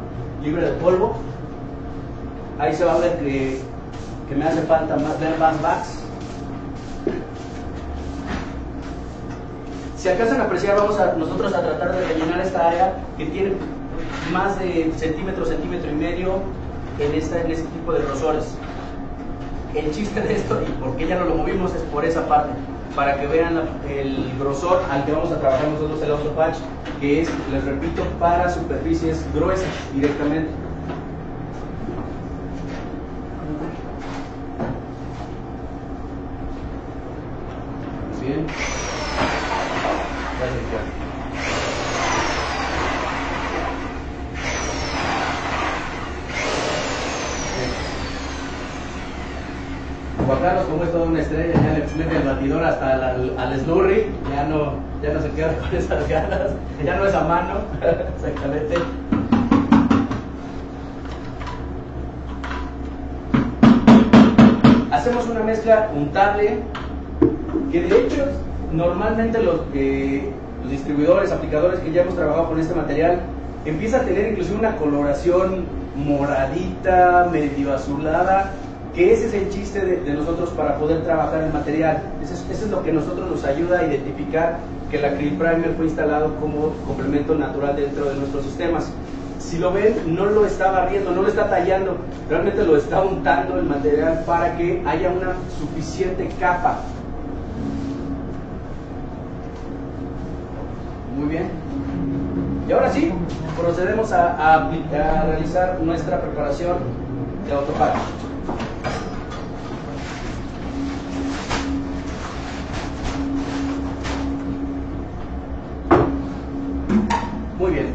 [SPEAKER 2] libre de polvo. Ahí se va a ver que me hace falta más ver más backs. Si alcanzan a apreciar, vamos a nosotros a tratar de rellenar esta área que tiene más de centímetro y medio en este tipo de grosores. El chiste de esto y por qué ya no lo movimos es por esa parte, para que vean el grosor al que vamos a trabajar nosotros el AutoPatch, que es, les repito, para superficies gruesas directamente. Bien. Juan Carlos, como es toda una estrella, ya le mete el batidor hasta al Slurry, ya no se queda con esas ganas, ya no es a mano, exactamente. Hacemos una mezcla untable, que de hecho normalmente los distribuidores, aplicadores que ya hemos trabajado con este material, empieza a tener inclusive una coloración moradita, medio azulada, que ese es el chiste de nosotros para poder trabajar el material. Eso es lo que nosotros nos ayuda a identificar que el Acrylic Primer fue instalado como complemento natural dentro de nuestros sistemas. Si lo ven, no lo está barriendo, no lo está tallando, realmente lo está untando el material para que haya una suficiente capa. Muy bien. Y ahora sí, procedemos a realizar nuestra preparación de AutoPatch. Muy bien.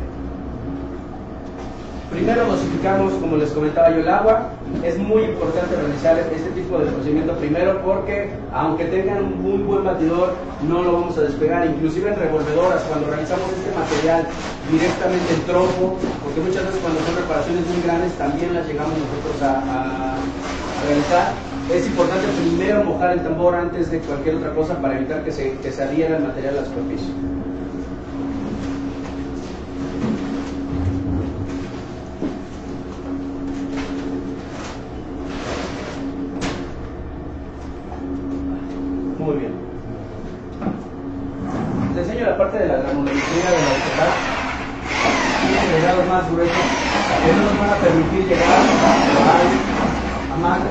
[SPEAKER 2] Primero dosificamos, como les comentaba yo, el agua. Es muy importante realizar este tipo de procedimiento primero porque, aunque tengan un muy buen batidor, no lo vamos a despegar. Inclusive en revolvedoras, cuando realizamos este material directamente en trompo, porque muchas veces cuando son reparaciones muy grandes también las llegamos nosotros a realizar. Es importante primero mojar el tambor antes de cualquier otra cosa para evitar que se adhiera el material a la superficie. Muy bien. Les enseño la parte de la granulometría de la AutoPatch. Tiene agregados más gruesos que no nos van a permitir llegar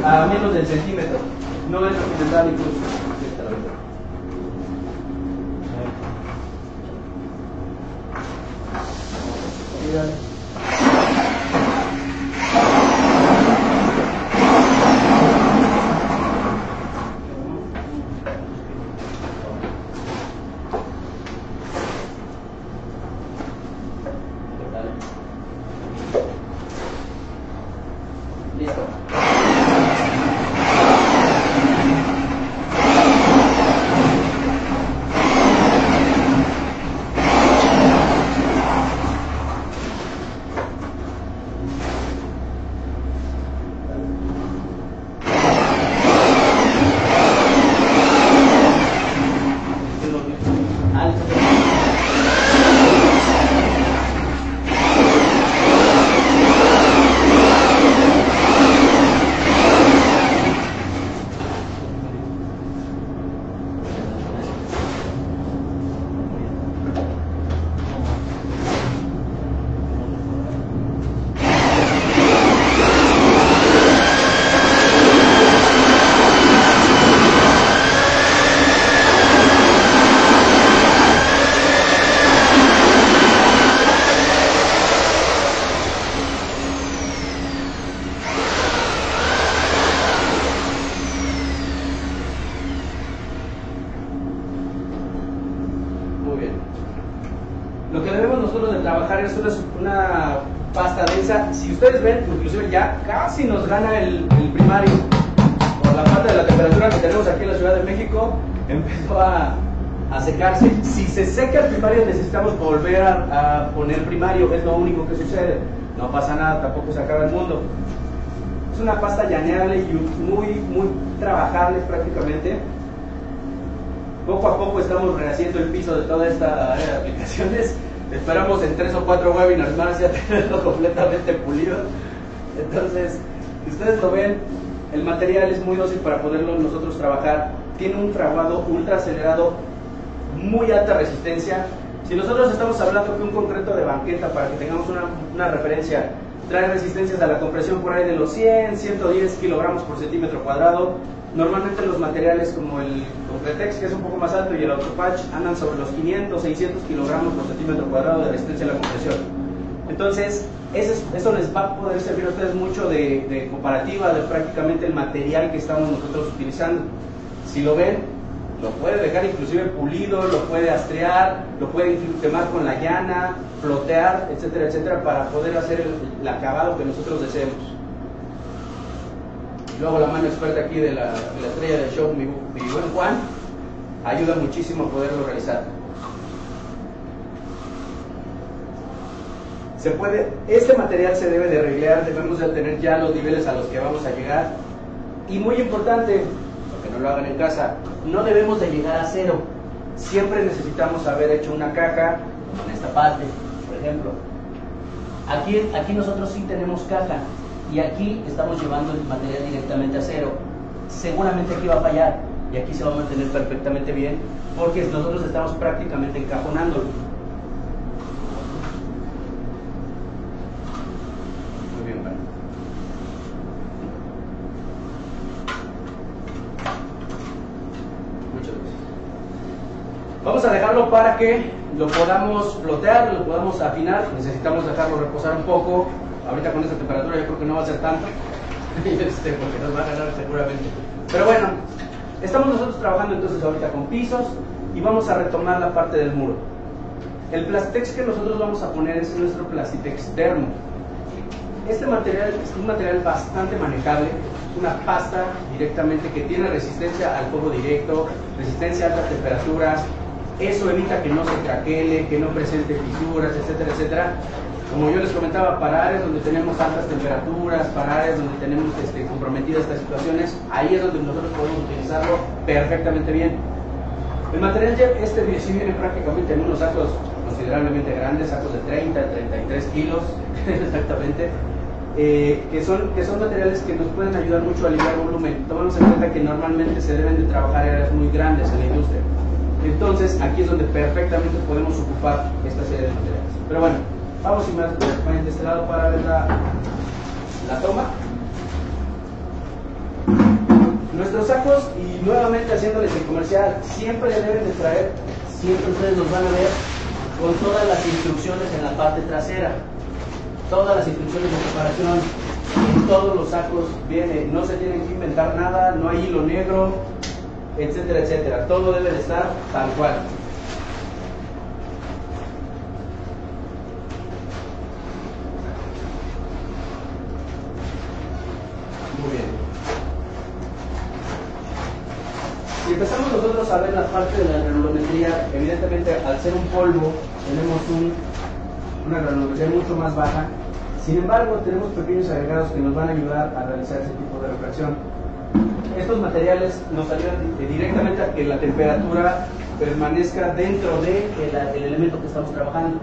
[SPEAKER 2] a menos del centímetro. No es recomendable incluso. Listo. Lo que debemos nosotros de trabajar es una pasta densa. Si ustedes ven, inclusive ya casi nos gana el primario. Por la falta de la temperatura que tenemos aquí en la Ciudad de México, empezó a secarse. Si se seca el primario, necesitamos volver a poner primario. Es lo único que sucede. No pasa nada, tampoco se acaba el mundo. Es una pasta llaneable y muy trabajable prácticamente. Poco a poco estamos rehaciendo el piso de toda esta área de aplicaciones. Esperamos en 3 o 4 webinars más ya tenerlo completamente pulido. Entonces, Si ustedes lo ven, el material es muy dócil para poderlo nosotros trabajar. Tiene un fraguado ultra acelerado, muy alta resistencia. Si nosotros estamos hablando que un concreto de banqueta, para que tengamos una referencia, trae resistencias a la compresión por ahí de los 100, 110 kilogramos por centímetro cuadrado, normalmente los materiales como el Concretex, que es un poco más alto, y el Autopatch andan sobre los 500, 600 kilogramos por centímetro cuadrado de resistencia a la compresión. Entonces, eso les va a poder servir a ustedes mucho de comparativa de prácticamente el material que estamos nosotros utilizando. Si lo ven, lo puede dejar inclusive pulido, lo puede astrear, lo puede quemar con la llana, flotear, etcétera, etcétera, para poder hacer el acabado que nosotros deseemos. Luego la mano experta aquí de la estrella del show, mi buen Juan, ayuda muchísimo a poderlo realizar. Este material se debe de arreglar, debemos de tener ya los niveles a los que vamos a llegar. Y muy importante, que no lo hagan en casa, no debemos de llegar a cero. Siempre necesitamos haber hecho una caja, como en esta parte, por ejemplo. Aquí nosotros sí tenemos caja, y aquí estamos llevando el material directamente a cero. Seguramente aquí va a fallar, y aquí se va a mantener perfectamente bien, porque nosotros estamos prácticamente encajonándolo. Muy bien, bueno. Muchas gracias. Vamos a dejarlo para que lo podamos flotear, lo podamos afinar. Necesitamos dejarlo reposar un poco. Ahorita con esta temperatura yo creo que no va a ser tanto, porque nos va a ganar seguramente. Pero bueno, estamos nosotros trabajando entonces ahorita con pisos y vamos a retomar la parte del muro. El Plastitex que nosotros vamos a poner es nuestro Plastitex Thermo. Este material es un material bastante manejable, es una pasta directamente que tiene resistencia al fuego directo, resistencia a altas temperaturas. Eso evita que no se craquele, que no presente fisuras, etcétera, etcétera. Como yo les comentaba, para áreas donde tenemos altas temperaturas, para áreas donde tenemos comprometidas estas situaciones, ahí es donde nosotros podemos utilizarlo perfectamente bien. El material sí viene prácticamente en unos sacos considerablemente grandes, sacos de 30, 33 kilos, exactamente, que son materiales que nos pueden ayudar mucho a aliviar volumen. Tomamos en cuenta que normalmente se deben de trabajar áreas muy grandes en la industria. Entonces, aquí es donde perfectamente podemos ocupar esta serie de materiales. Pero bueno, vamos y más de este lado para ver la toma. Nuestros sacos, y nuevamente haciéndoles el comercial, siempre deben de traer, siempre ustedes los van a ver con todas las instrucciones en la parte trasera. Todas las instrucciones de preparación, en todos los sacos viene, no se tienen que inventar nada, no hay hilo negro, etcétera, etcétera. Todo debe de estar tal cual. Muy bien. Si empezamos nosotros a ver la parte de la granulometría, evidentemente al ser un polvo tenemos una granulometría mucho más baja. Sin embargo, tenemos pequeños agregados que nos van a ayudar a realizar ese tipo de refracción. Estos materiales nos ayudan directamente a que la temperatura permanezca dentro del elemento que estamos trabajando.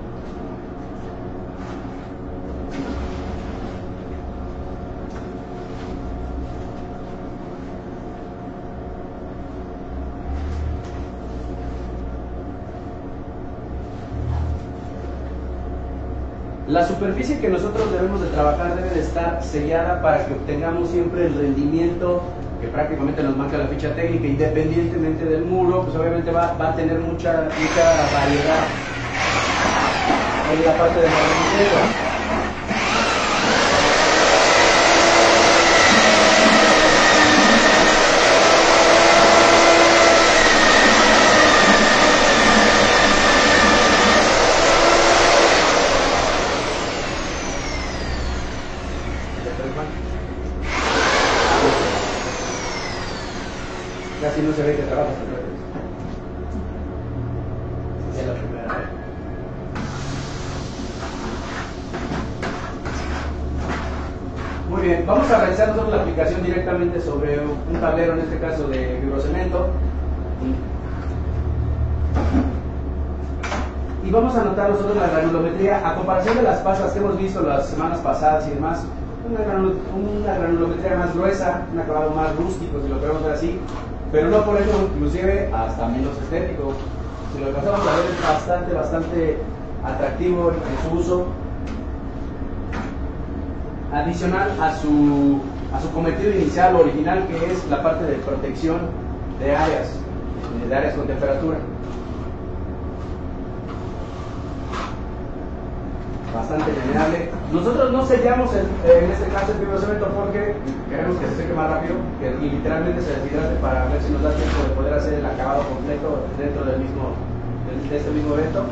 [SPEAKER 2] La superficie que nosotros debemos de trabajar debe de estar sellada para que obtengamos siempre el rendimiento que prácticamente nos marca la ficha técnica. Independientemente del muro, pues obviamente va a tener mucha variedad en la parte de la rendimiento. Casi no se ve que trabajas, es la primera vez. Muy bien, vamos a realizar nosotros la aplicación directamente sobre un tablero, en este caso de fibrocemento. Y vamos a anotar nosotros la granulometría a comparación de las pasas que hemos visto las semanas pasadas y demás. una granulometría más gruesa, un acabado más rústico, si lo queremos ver así, pero no por eso inclusive hasta menos estético. Si lo alcanzamos a ver, es bastante atractivo en su uso. Adicional a su cometido inicial o original, que es la parte de protección de áreas con temperatura. Bastante generable. Nosotros no sellamos en este caso el fibrocemento porque queremos que se seque más rápido, que literalmente se deshidrate para ver si nos da tiempo de poder hacer el acabado completo dentro de este mismo evento.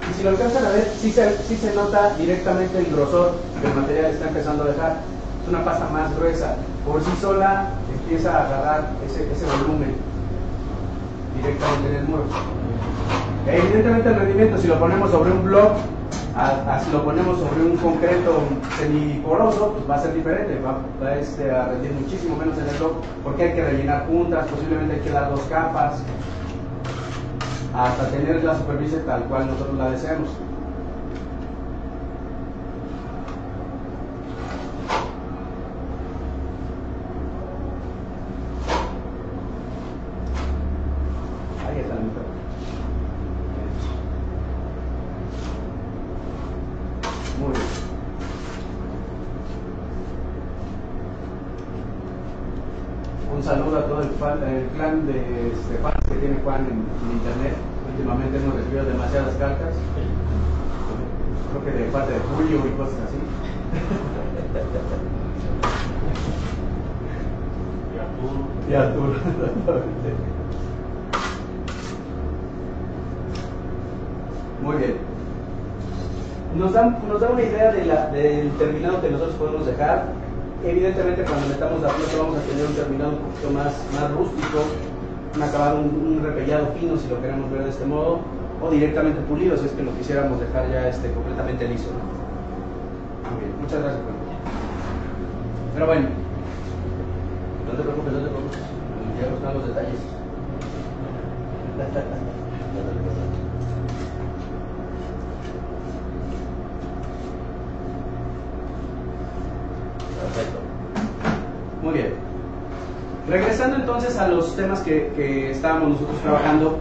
[SPEAKER 2] Y si lo alcanzan a ver, sí se nota directamente el grosor que el material está empezando a dejar. Es una pasta más gruesa. Por sí sola empieza a agarrar ese volumen directamente en el muro. Evidentemente el rendimiento, si lo ponemos sobre un block, si lo ponemos sobre un concreto semiporoso, pues va a ser diferente, va a rendir muchísimo menos en el block, porque hay que rellenar puntas, posiblemente hay que dar 2 capas, hasta tener la superficie tal cual nosotros la deseamos. Ahí está la mitad. Muy bien. Un saludo a todo el clan de fans que tiene Juan en internet. Últimamente hemos recibido demasiadas cartas. Creo que de parte de Julio y cosas así. Y Arturo. Muy bien. Nos da una idea del terminado que nosotros podemos dejar. Evidentemente, cuando metamos la pieza vamos a tener un terminado un poquito más rústico, un acabado, un repellado fino, si lo queremos ver de este modo, o directamente pulido, si es que lo quisiéramos dejar ya completamente liso, ¿no? Muy bien, muchas gracias, Juan. Pero bueno, no te preocupes, ya están los detalles. Perfecto. Muy bien. Regresando entonces a los temas que estábamos nosotros trabajando,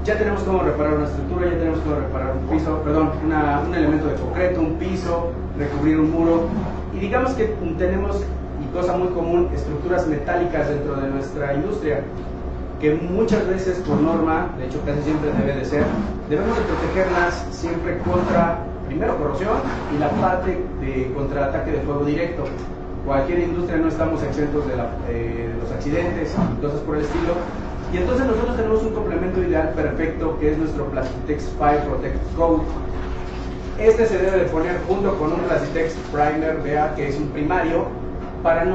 [SPEAKER 2] ya tenemos cómo reparar una estructura, ya tenemos cómo reparar un piso, perdón, un elemento de concreto, un piso, recubrir un muro, y digamos que tenemos, y cosa muy común, estructuras metálicas dentro de nuestra industria, que muchas veces por norma, de hecho casi siempre debe de ser, debemos de protegerlas siempre contra, primero, corrosión, y la parte contra ataque de fuego directo. Cualquier industria no estamos exentos de los accidentes y cosas por el estilo. Y entonces nosotros tenemos un complemento ideal perfecto, que es nuestro Plasitex Fire Protect Coat. Este se debe de poner junto con un Plasitex Primer, vea que es un primario, para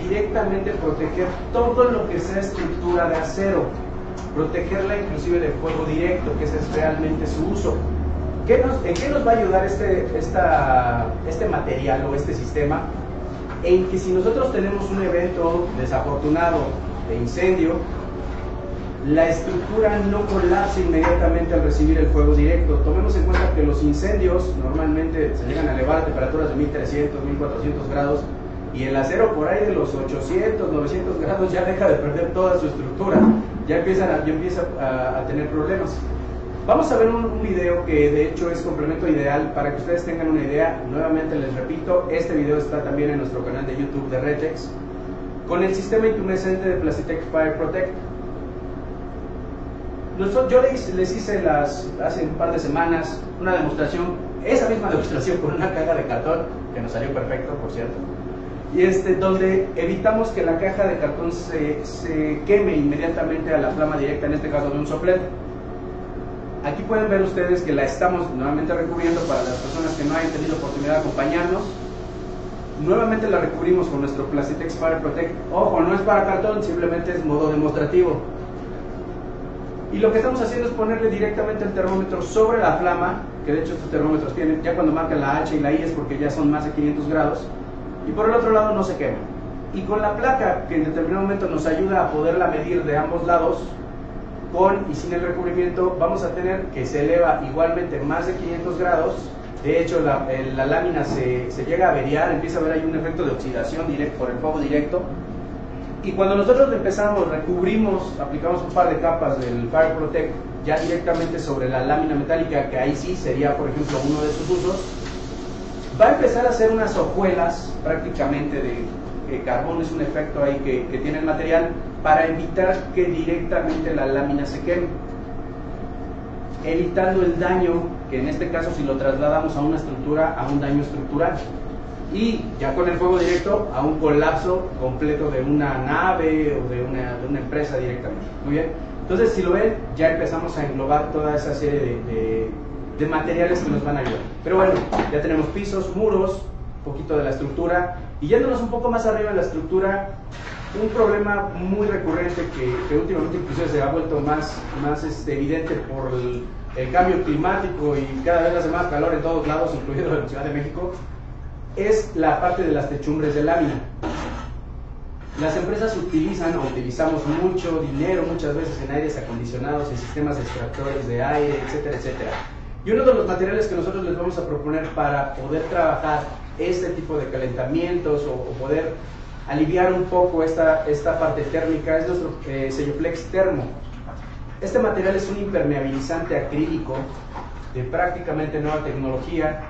[SPEAKER 2] directamente proteger todo lo que sea estructura de acero, protegerla inclusive de fuego directo, que ese es realmente su uso. ¿En qué nos va a ayudar este material o este sistema? En que si nosotros tenemos un evento desafortunado de incendio, la estructura no colapsa inmediatamente al recibir el fuego directo. Tomemos en cuenta que los incendios normalmente se llegan a elevar a temperaturas de 1300, 1400 grados, y el acero por ahí de los 800, 900 grados ya deja de perder toda su estructura, ya empieza a tener problemas. Vamos a ver un video que de hecho es complemento ideal para que ustedes tengan una idea. Nuevamente les repito, este video está también en nuestro canal de YouTube de Retex, con el sistema intumescente de Plasitex Fire Protect. Yo les hice hace un par de semanas una demostración, esa misma demostración con una caja de cartón, que nos salió perfecto, por cierto, y donde evitamos que la caja de cartón se queme inmediatamente a la flama directa, en este caso de un soplete. Aquí pueden ver ustedes que la estamos nuevamente recubriendo para las personas que no hayan tenido oportunidad de acompañarnos. Nuevamente la recubrimos con nuestro Plasitex Fire Protect. Ojo, no es para cartón, simplemente es modo demostrativo. Y lo que estamos haciendo es ponerle directamente el termómetro sobre la flama, que de hecho estos termómetros tienen, ya cuando marcan la H y la I es porque ya son más de 500 grados, y por el otro lado no se quema. Y con la placa, que en determinado momento nos ayuda a poderla medir de ambos lados, con y sin el recubrimiento, vamos a tener que se eleva igualmente más de 500 grados. De hecho, la lámina se llega a averiar, empieza a haber ahí un efecto de oxidación por el fuego directo. Y cuando nosotros empezamos, recubrimos, aplicamos un par de capas del Fire Protect ya directamente sobre la lámina metálica, que ahí sí sería, por ejemplo, uno de sus usos, va a empezar a hacer unas hojuelas prácticamente de carbón, es un efecto ahí que tiene el material para evitar que directamente la lámina se queme, evitando el daño, que en este caso si lo trasladamos a una estructura, a un daño estructural, y ya con el fuego directo a un colapso completo de una nave o de una empresa directamente. Muy bien, entonces si lo ven, ya empezamos a englobar toda esa serie de materiales que nos van a ayudar. Pero bueno, ya tenemos pisos, muros, un poquito de la estructura, y yéndonos un poco más arriba en la estructura, un problema muy recurrente que últimamente inclusive se ha vuelto más evidente por el cambio climático y cada vez hace más calor en todos lados, incluido en Ciudad de México, es la parte de las techumbres de lámina. Las empresas utilizamos mucho dinero muchas veces en aires acondicionados, en sistemas extractores de aire, etcétera, etcétera. Y uno de los materiales que nosotros les vamos a proponer para poder trabajar este tipo de calentamientos o poder aliviar un poco esta parte térmica es nuestro Selloflex Thermo. Este material es un impermeabilizante acrílico de prácticamente nueva tecnología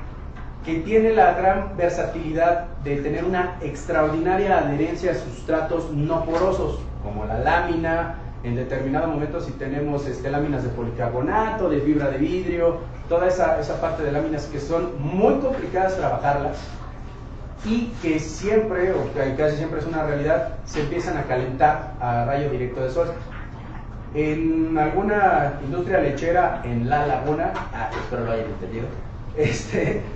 [SPEAKER 2] que tiene la gran versatilidad de tener una extraordinaria adherencia a sustratos no porosos, como la lámina. En determinado momento, si tenemos láminas de policarbonato, de fibra de vidrio, toda esa parte de láminas que son muy complicadas trabajarlas y que siempre, o casi siempre es una realidad, se empiezan a calentar a rayo directo de sol. En alguna industria lechera en La Laguna, espero lo hayan entendido,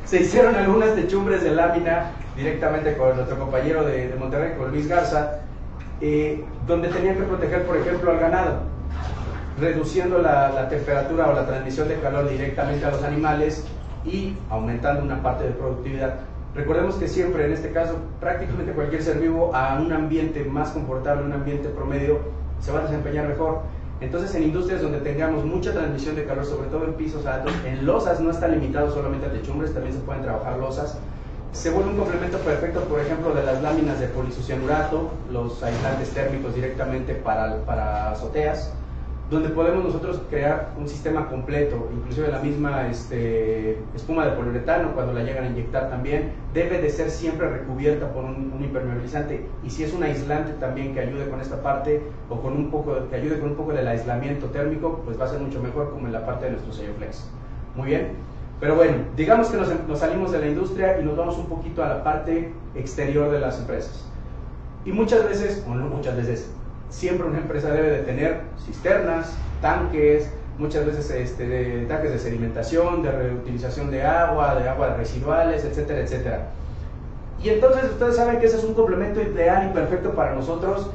[SPEAKER 2] se hicieron algunas techumbres de lámina directamente con nuestro compañero de Monterrey, con Luis Garza, donde tenían que proteger, por ejemplo, al ganado, reduciendo la temperatura o la transmisión de calor directamente a los animales y aumentando una parte de productividad. Recordemos que siempre, en este caso, prácticamente cualquier ser vivo a un ambiente más confortable, un ambiente promedio, se va a desempeñar mejor. Entonces, en industrias donde tengamos mucha transmisión de calor, sobre todo en pisos altos, en losas no está limitado solamente a techumbres, también se pueden trabajar losas. Se vuelve un complemento perfecto, por ejemplo, de las láminas de poliisocianurato, los aislantes térmicos directamente para azoteas, donde podemos nosotros crear un sistema completo, inclusive la misma espuma de poliuretano, cuando la llegan a inyectar también, debe de ser siempre recubierta por un impermeabilizante, y si es un aislante también que ayude con esta parte, o que ayude con un poco del aislamiento térmico, pues va a ser mucho mejor, como en la parte de nuestro Selloflex. Muy bien. Pero bueno, digamos que nos salimos de la industria y nos vamos un poquito a la parte exterior de las empresas. Y muchas veces, o no muchas veces, siempre una empresa debe de tener cisternas, tanques, muchas veces tanques de sedimentación, de reutilización de aguas residuales, etcétera, etcétera. Y entonces ustedes saben que ese es un complemento ideal y perfecto para nosotros,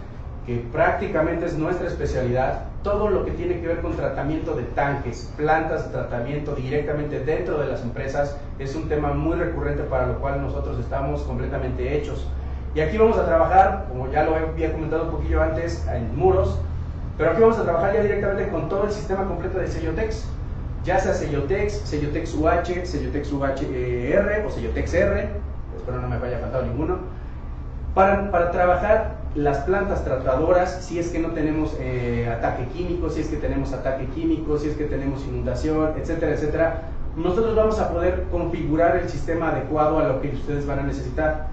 [SPEAKER 2] que prácticamente es nuestra especialidad. Todo lo que tiene que ver con tratamiento de tanques, plantas de tratamiento directamente dentro de las empresas, es un tema muy recurrente para lo cual nosotros estamos completamente hechos. Y aquí vamos a trabajar, como ya lo había comentado un poquillo antes, en muros, pero aquí vamos a trabajar ya directamente con todo el sistema completo de Sellotex, ya sea Sellotex, Sellotex UH, Sellotex UHR o Sellotex R, espero no me vaya faltado ninguno, para trabajar las plantas tratadoras, si es que no tenemos ataque químico, si es que tenemos ataque químico, si es que tenemos inundación, etcétera, etcétera. Nosotros vamos a poder configurar el sistema adecuado a lo que ustedes van a necesitar.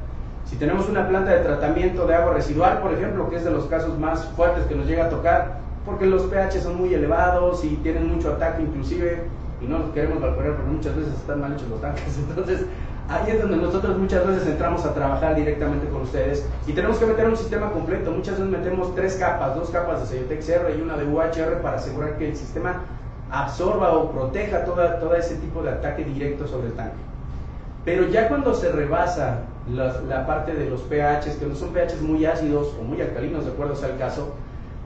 [SPEAKER 2] Si tenemos una planta de tratamiento de agua residual, por ejemplo, que es de los casos más fuertes que nos llega a tocar, porque los pH son muy elevados y tienen mucho ataque inclusive, y no los queremos balconear porque muchas veces están mal hechos los tanques, entonces ahí es donde nosotros muchas veces entramos a trabajar directamente con ustedes y tenemos que meter un sistema completo. Muchas veces metemos 3 capas, 2 capas de Sellotex R y una de UHR para asegurar que el sistema absorba o proteja todo ese tipo de ataque directo sobre el tanque. Pero ya cuando se rebasa la parte de los pHs, que no son pHs muy ácidos o muy alcalinos, de acuerdo sea el caso,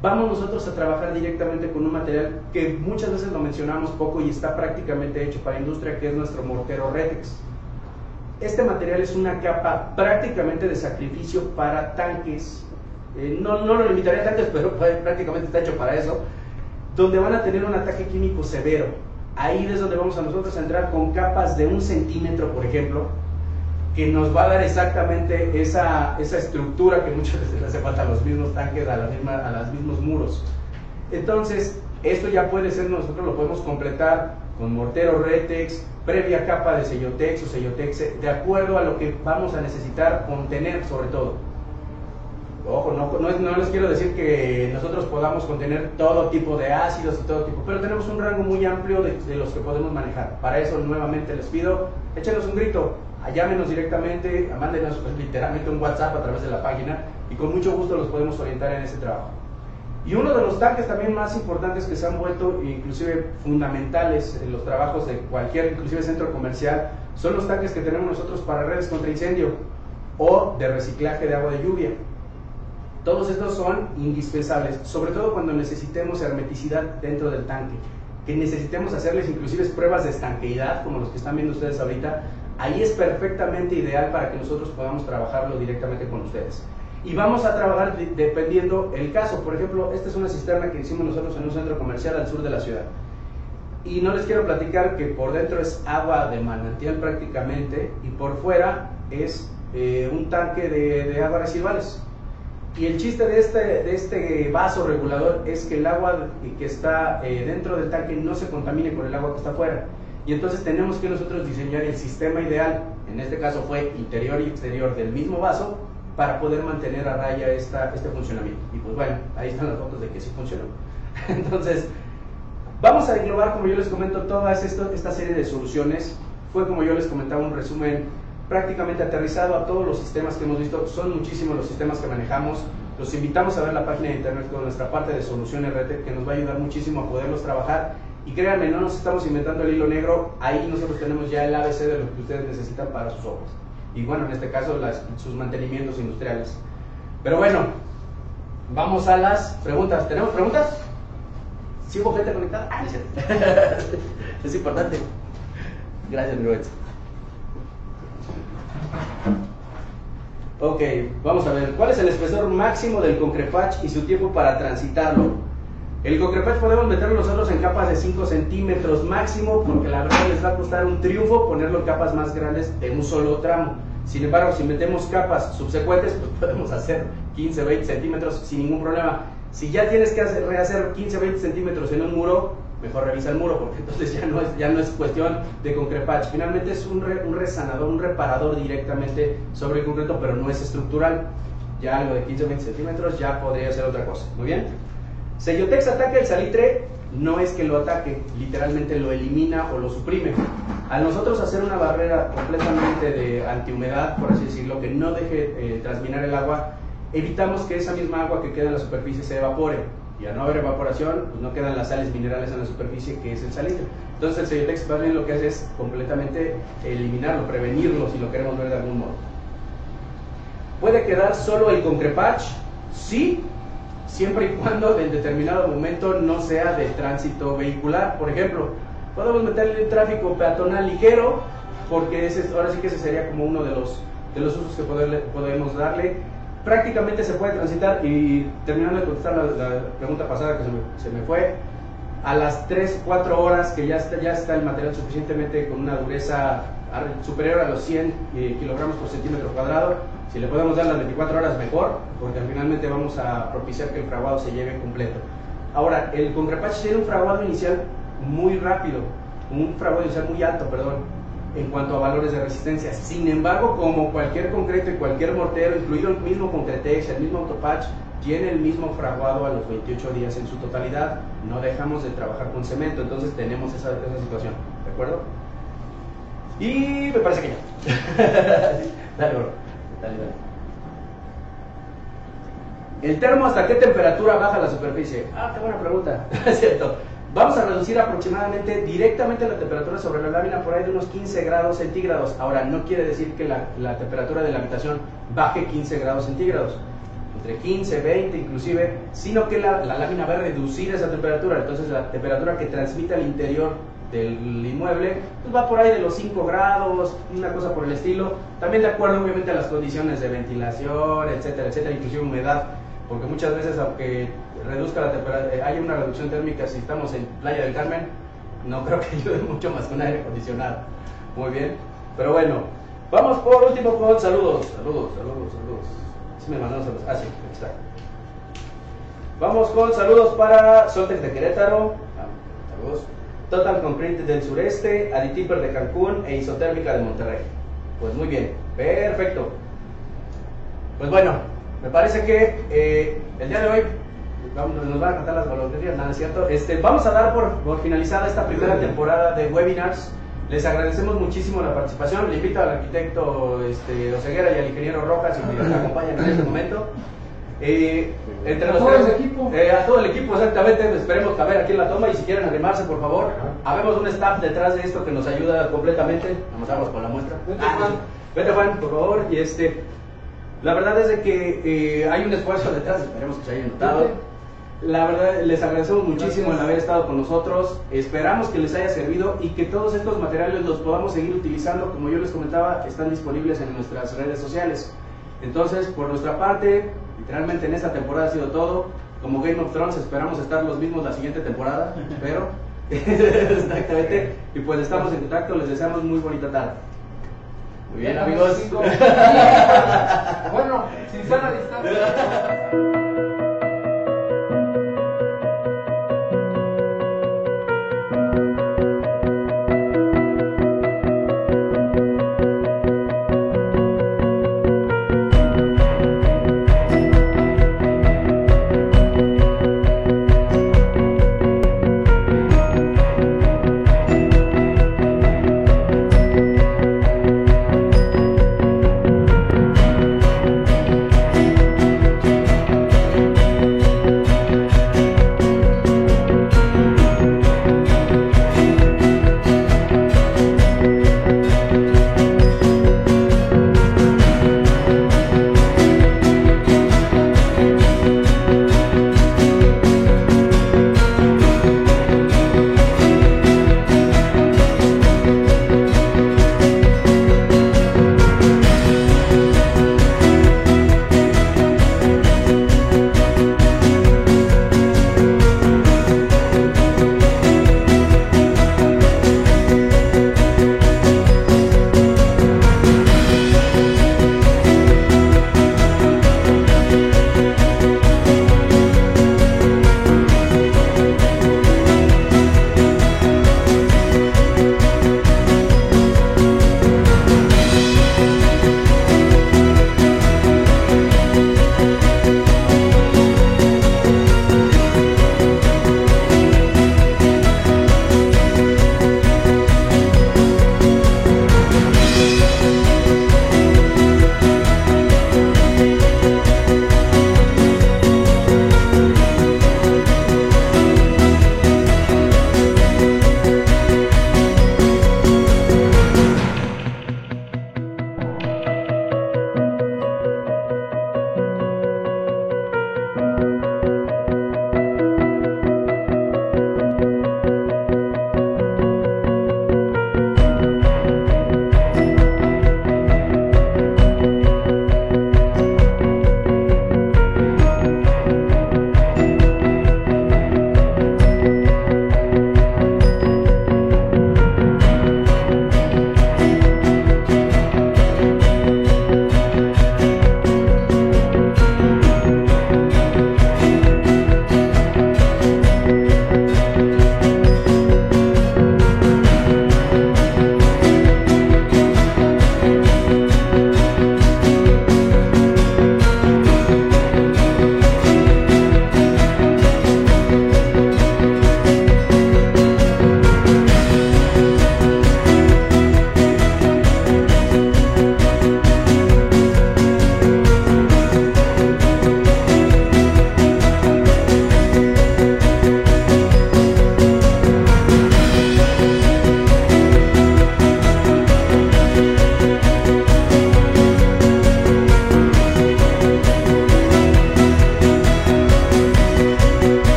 [SPEAKER 2] vamos nosotros a trabajar directamente con un material que muchas veces lo mencionamos poco y está prácticamente hecho para industria, que es nuestro mortero Retex. Este material es una capa prácticamente de sacrificio para tanques, no lo limitaría a tanques, pero prácticamente está hecho para eso, donde van a tener un ataque químico severo. Ahí es donde vamos a nosotros a entrar con capas de 1 centímetro, por ejemplo, que nos va a dar exactamente esa estructura que muchas veces le hace falta a los mismos tanques, a los mismos muros. Entonces, esto ya puede ser, nosotros lo podemos completar con mortero Retex, previa capa de Cellotex o Cellotex, de acuerdo a lo que vamos a necesitar contener sobre todo. Ojo, no les quiero decir que nosotros podamos contener todo tipo de ácidos y todo tipo, pero tenemos un rango muy amplio de los que podemos manejar. Para eso, nuevamente les pido, échenos un grito, llámenos directamente, mándenos literalmente un WhatsApp a través de la página y con mucho gusto los podemos orientar en ese trabajo. Y uno de los tanques también más importantes que se han vuelto inclusive fundamentales en los trabajos de cualquier, inclusive centro comercial, son los tanques que tenemos nosotros para redes contra incendio o de reciclaje de agua de lluvia. Todos estos son indispensables, sobre todo cuando necesitemos hermeticidad dentro del tanque, que necesitemos hacerles inclusive pruebas de estanqueidad, como los que están viendo ustedes ahorita. Ahí es perfectamente ideal para que nosotros podamos trabajarlo directamente con ustedes. Y vamos a trabajar dependiendo el caso. Por ejemplo, esta es una cisterna que hicimos nosotros en un centro comercial al sur de la ciudad. Y no les quiero platicar que por dentro es agua de manantial prácticamente y por fuera es un tanque de aguas residuales. Y el chiste de este vaso regulador es que el agua que está dentro del tanque no se contamine con el agua que está afuera. Y entonces tenemos que nosotros diseñar el sistema ideal, en este caso fue interior y exterior del mismo vaso, para poder mantener a raya este funcionamiento. Y pues bueno, ahí están las fotos de que sí funcionó. Entonces, vamos a englobar, como yo les comento, toda esta serie de soluciones. Fue, como yo les comentaba, un resumen prácticamente aterrizado a todos los sistemas que hemos visto. Son muchísimos los sistemas que manejamos. Los invitamos a ver la página de internet con nuestra parte de soluciones RT, que nos va a ayudar muchísimo a poderlos trabajar. Y créanme, no nos estamos inventando el hilo negro. Ahí nosotros tenemos ya el ABC de lo que ustedes necesitan para sus obras. Y bueno, en este caso, sus mantenimientos industriales. Pero bueno, vamos a las preguntas. ¿Tenemos preguntas? ¿Sí hubo gente conectada? Ah, es importante. Gracias, Roberto. Ok, vamos a ver. ¿Cuál es el espesor máximo del concrepatch y su tiempo para transitarlo? El concrepatch podemos meterlo nosotros en capas de 5 centímetros máximo, porque la verdad les va a costar un triunfo ponerlo en capas más grandes de un solo tramo. Sin embargo, si metemos capas subsecuentes, pues podemos hacer 15, 20 centímetros sin ningún problema. Si ya tienes que rehacer 15, 20 centímetros en un muro, mejor revisa el muro, porque entonces ya no es cuestión de concrepatch. Finalmente es un resanador, un reparador directamente sobre el concreto, pero no es estructural. Ya algo de 15 o 20 centímetros ya podría ser otra cosa. Muy bien. Cellotex ataca el salitre, no es que lo ataque, literalmente lo elimina o lo suprime. Al nosotros hacer una barrera completamente de antihumedad, por así decirlo, que no deje transminar el agua, evitamos que esa misma agua que queda en la superficie se evapore. Y al no haber evaporación, pues no quedan las sales minerales en la superficie, que es el salitre. Entonces el Cellotex más bien lo que hace es completamente eliminarlo, prevenirlo, si lo queremos ver de algún modo. ¿Puede quedar solo el concrepatch? Sí, siempre y cuando en determinado momento no sea de tránsito vehicular. Por ejemplo, podemos meterle el tráfico peatonal ligero, porque ahora sí que ese sería como uno de los usos que podemos darle. Prácticamente se puede transitar, y terminando de contestar la pregunta pasada que se me fue, a las 3-4 horas que ya está el material suficientemente con una dureza superior a los 100 kilogramos por centímetro cuadrado. Si le podemos dar las 24 horas mejor, porque finalmente vamos a propiciar que el fraguado se lleve completo. Ahora, el concrepatch tiene un fraguado inicial muy rápido, un fraguado inicial muy alto, perdón, en cuanto a valores de resistencia. Sin embargo, como cualquier concreto y cualquier mortero, incluido el mismo Concretex, el mismo Autopatch, tiene el mismo fraguado a los 28 días en su totalidad. No dejamos de trabajar con cemento, entonces tenemos esa situación, ¿de acuerdo? Y me parece que ya. Dale, bro. Dale. ¿El termo hasta qué temperatura baja la superficie? Ah, qué buena pregunta. Es cierto. Vamos a reducir aproximadamente directamente la temperatura sobre la lámina por ahí de unos 15 grados centígrados. Ahora, no quiere decir que la temperatura de la habitación baje 15 grados centígrados, entre 15, 20 inclusive, sino que la lámina va a reducir esa temperatura. Entonces la temperatura que transmite al interior del inmueble pues va por ahí de los 5 grados, una cosa por el estilo, también de acuerdo obviamente a las condiciones de ventilación, etcétera, etcétera, inclusive humedad.
[SPEAKER 1] porque muchas veces aunque reduzca la temperatura, hay una reducción térmica si estamos en Playa del Carmen, no creo que ayude mucho más que un aire acondicionado. Muy bien, pero bueno, vamos por último con saludos. Sí me mandaron saludos, sí, aquí está. Vamos con saludos para Soltex de Querétaro, saludos. Total Concrete del Sureste, Aditiper de Cancún e Isotérmica de Monterrey. Pues muy bien, perfecto. Pues bueno, me parece que el día de hoy nos van a cantar las golondrinas, nada es cierto. Vamos a dar por finalizada esta primera temporada de webinars. Les agradecemos muchísimo la participación. Le invito al arquitecto Oseguera y al ingeniero Rojas, que nos acompañan en este momento. Entre los a todo el equipo, exactamente. Esperemos caber aquí en la toma y si quieren arrimarse, por favor. Habemos un staff detrás de esto que nos ayuda completamente. Vamos con la muestra. Vete Juan, por favor. Y la verdad es de que hay un esfuerzo detrás, esperemos que se haya notado. La verdad, les agradecemos muchísimo el haber estado con nosotros. Esperamos que les haya servido y que todos estos materiales los podamos seguir utilizando. Como yo les comentaba, están disponibles en nuestras redes sociales. Entonces, por nuestra parte, literalmente en esta temporada ha sido todo. Como Game of Thrones, esperamos estar los mismos la siguiente temporada, pero exactamente. Y pues estamos en contacto, les deseamos muy bonita tarde. Muy bien, amigos.
[SPEAKER 3] Bueno, sin sana distancia.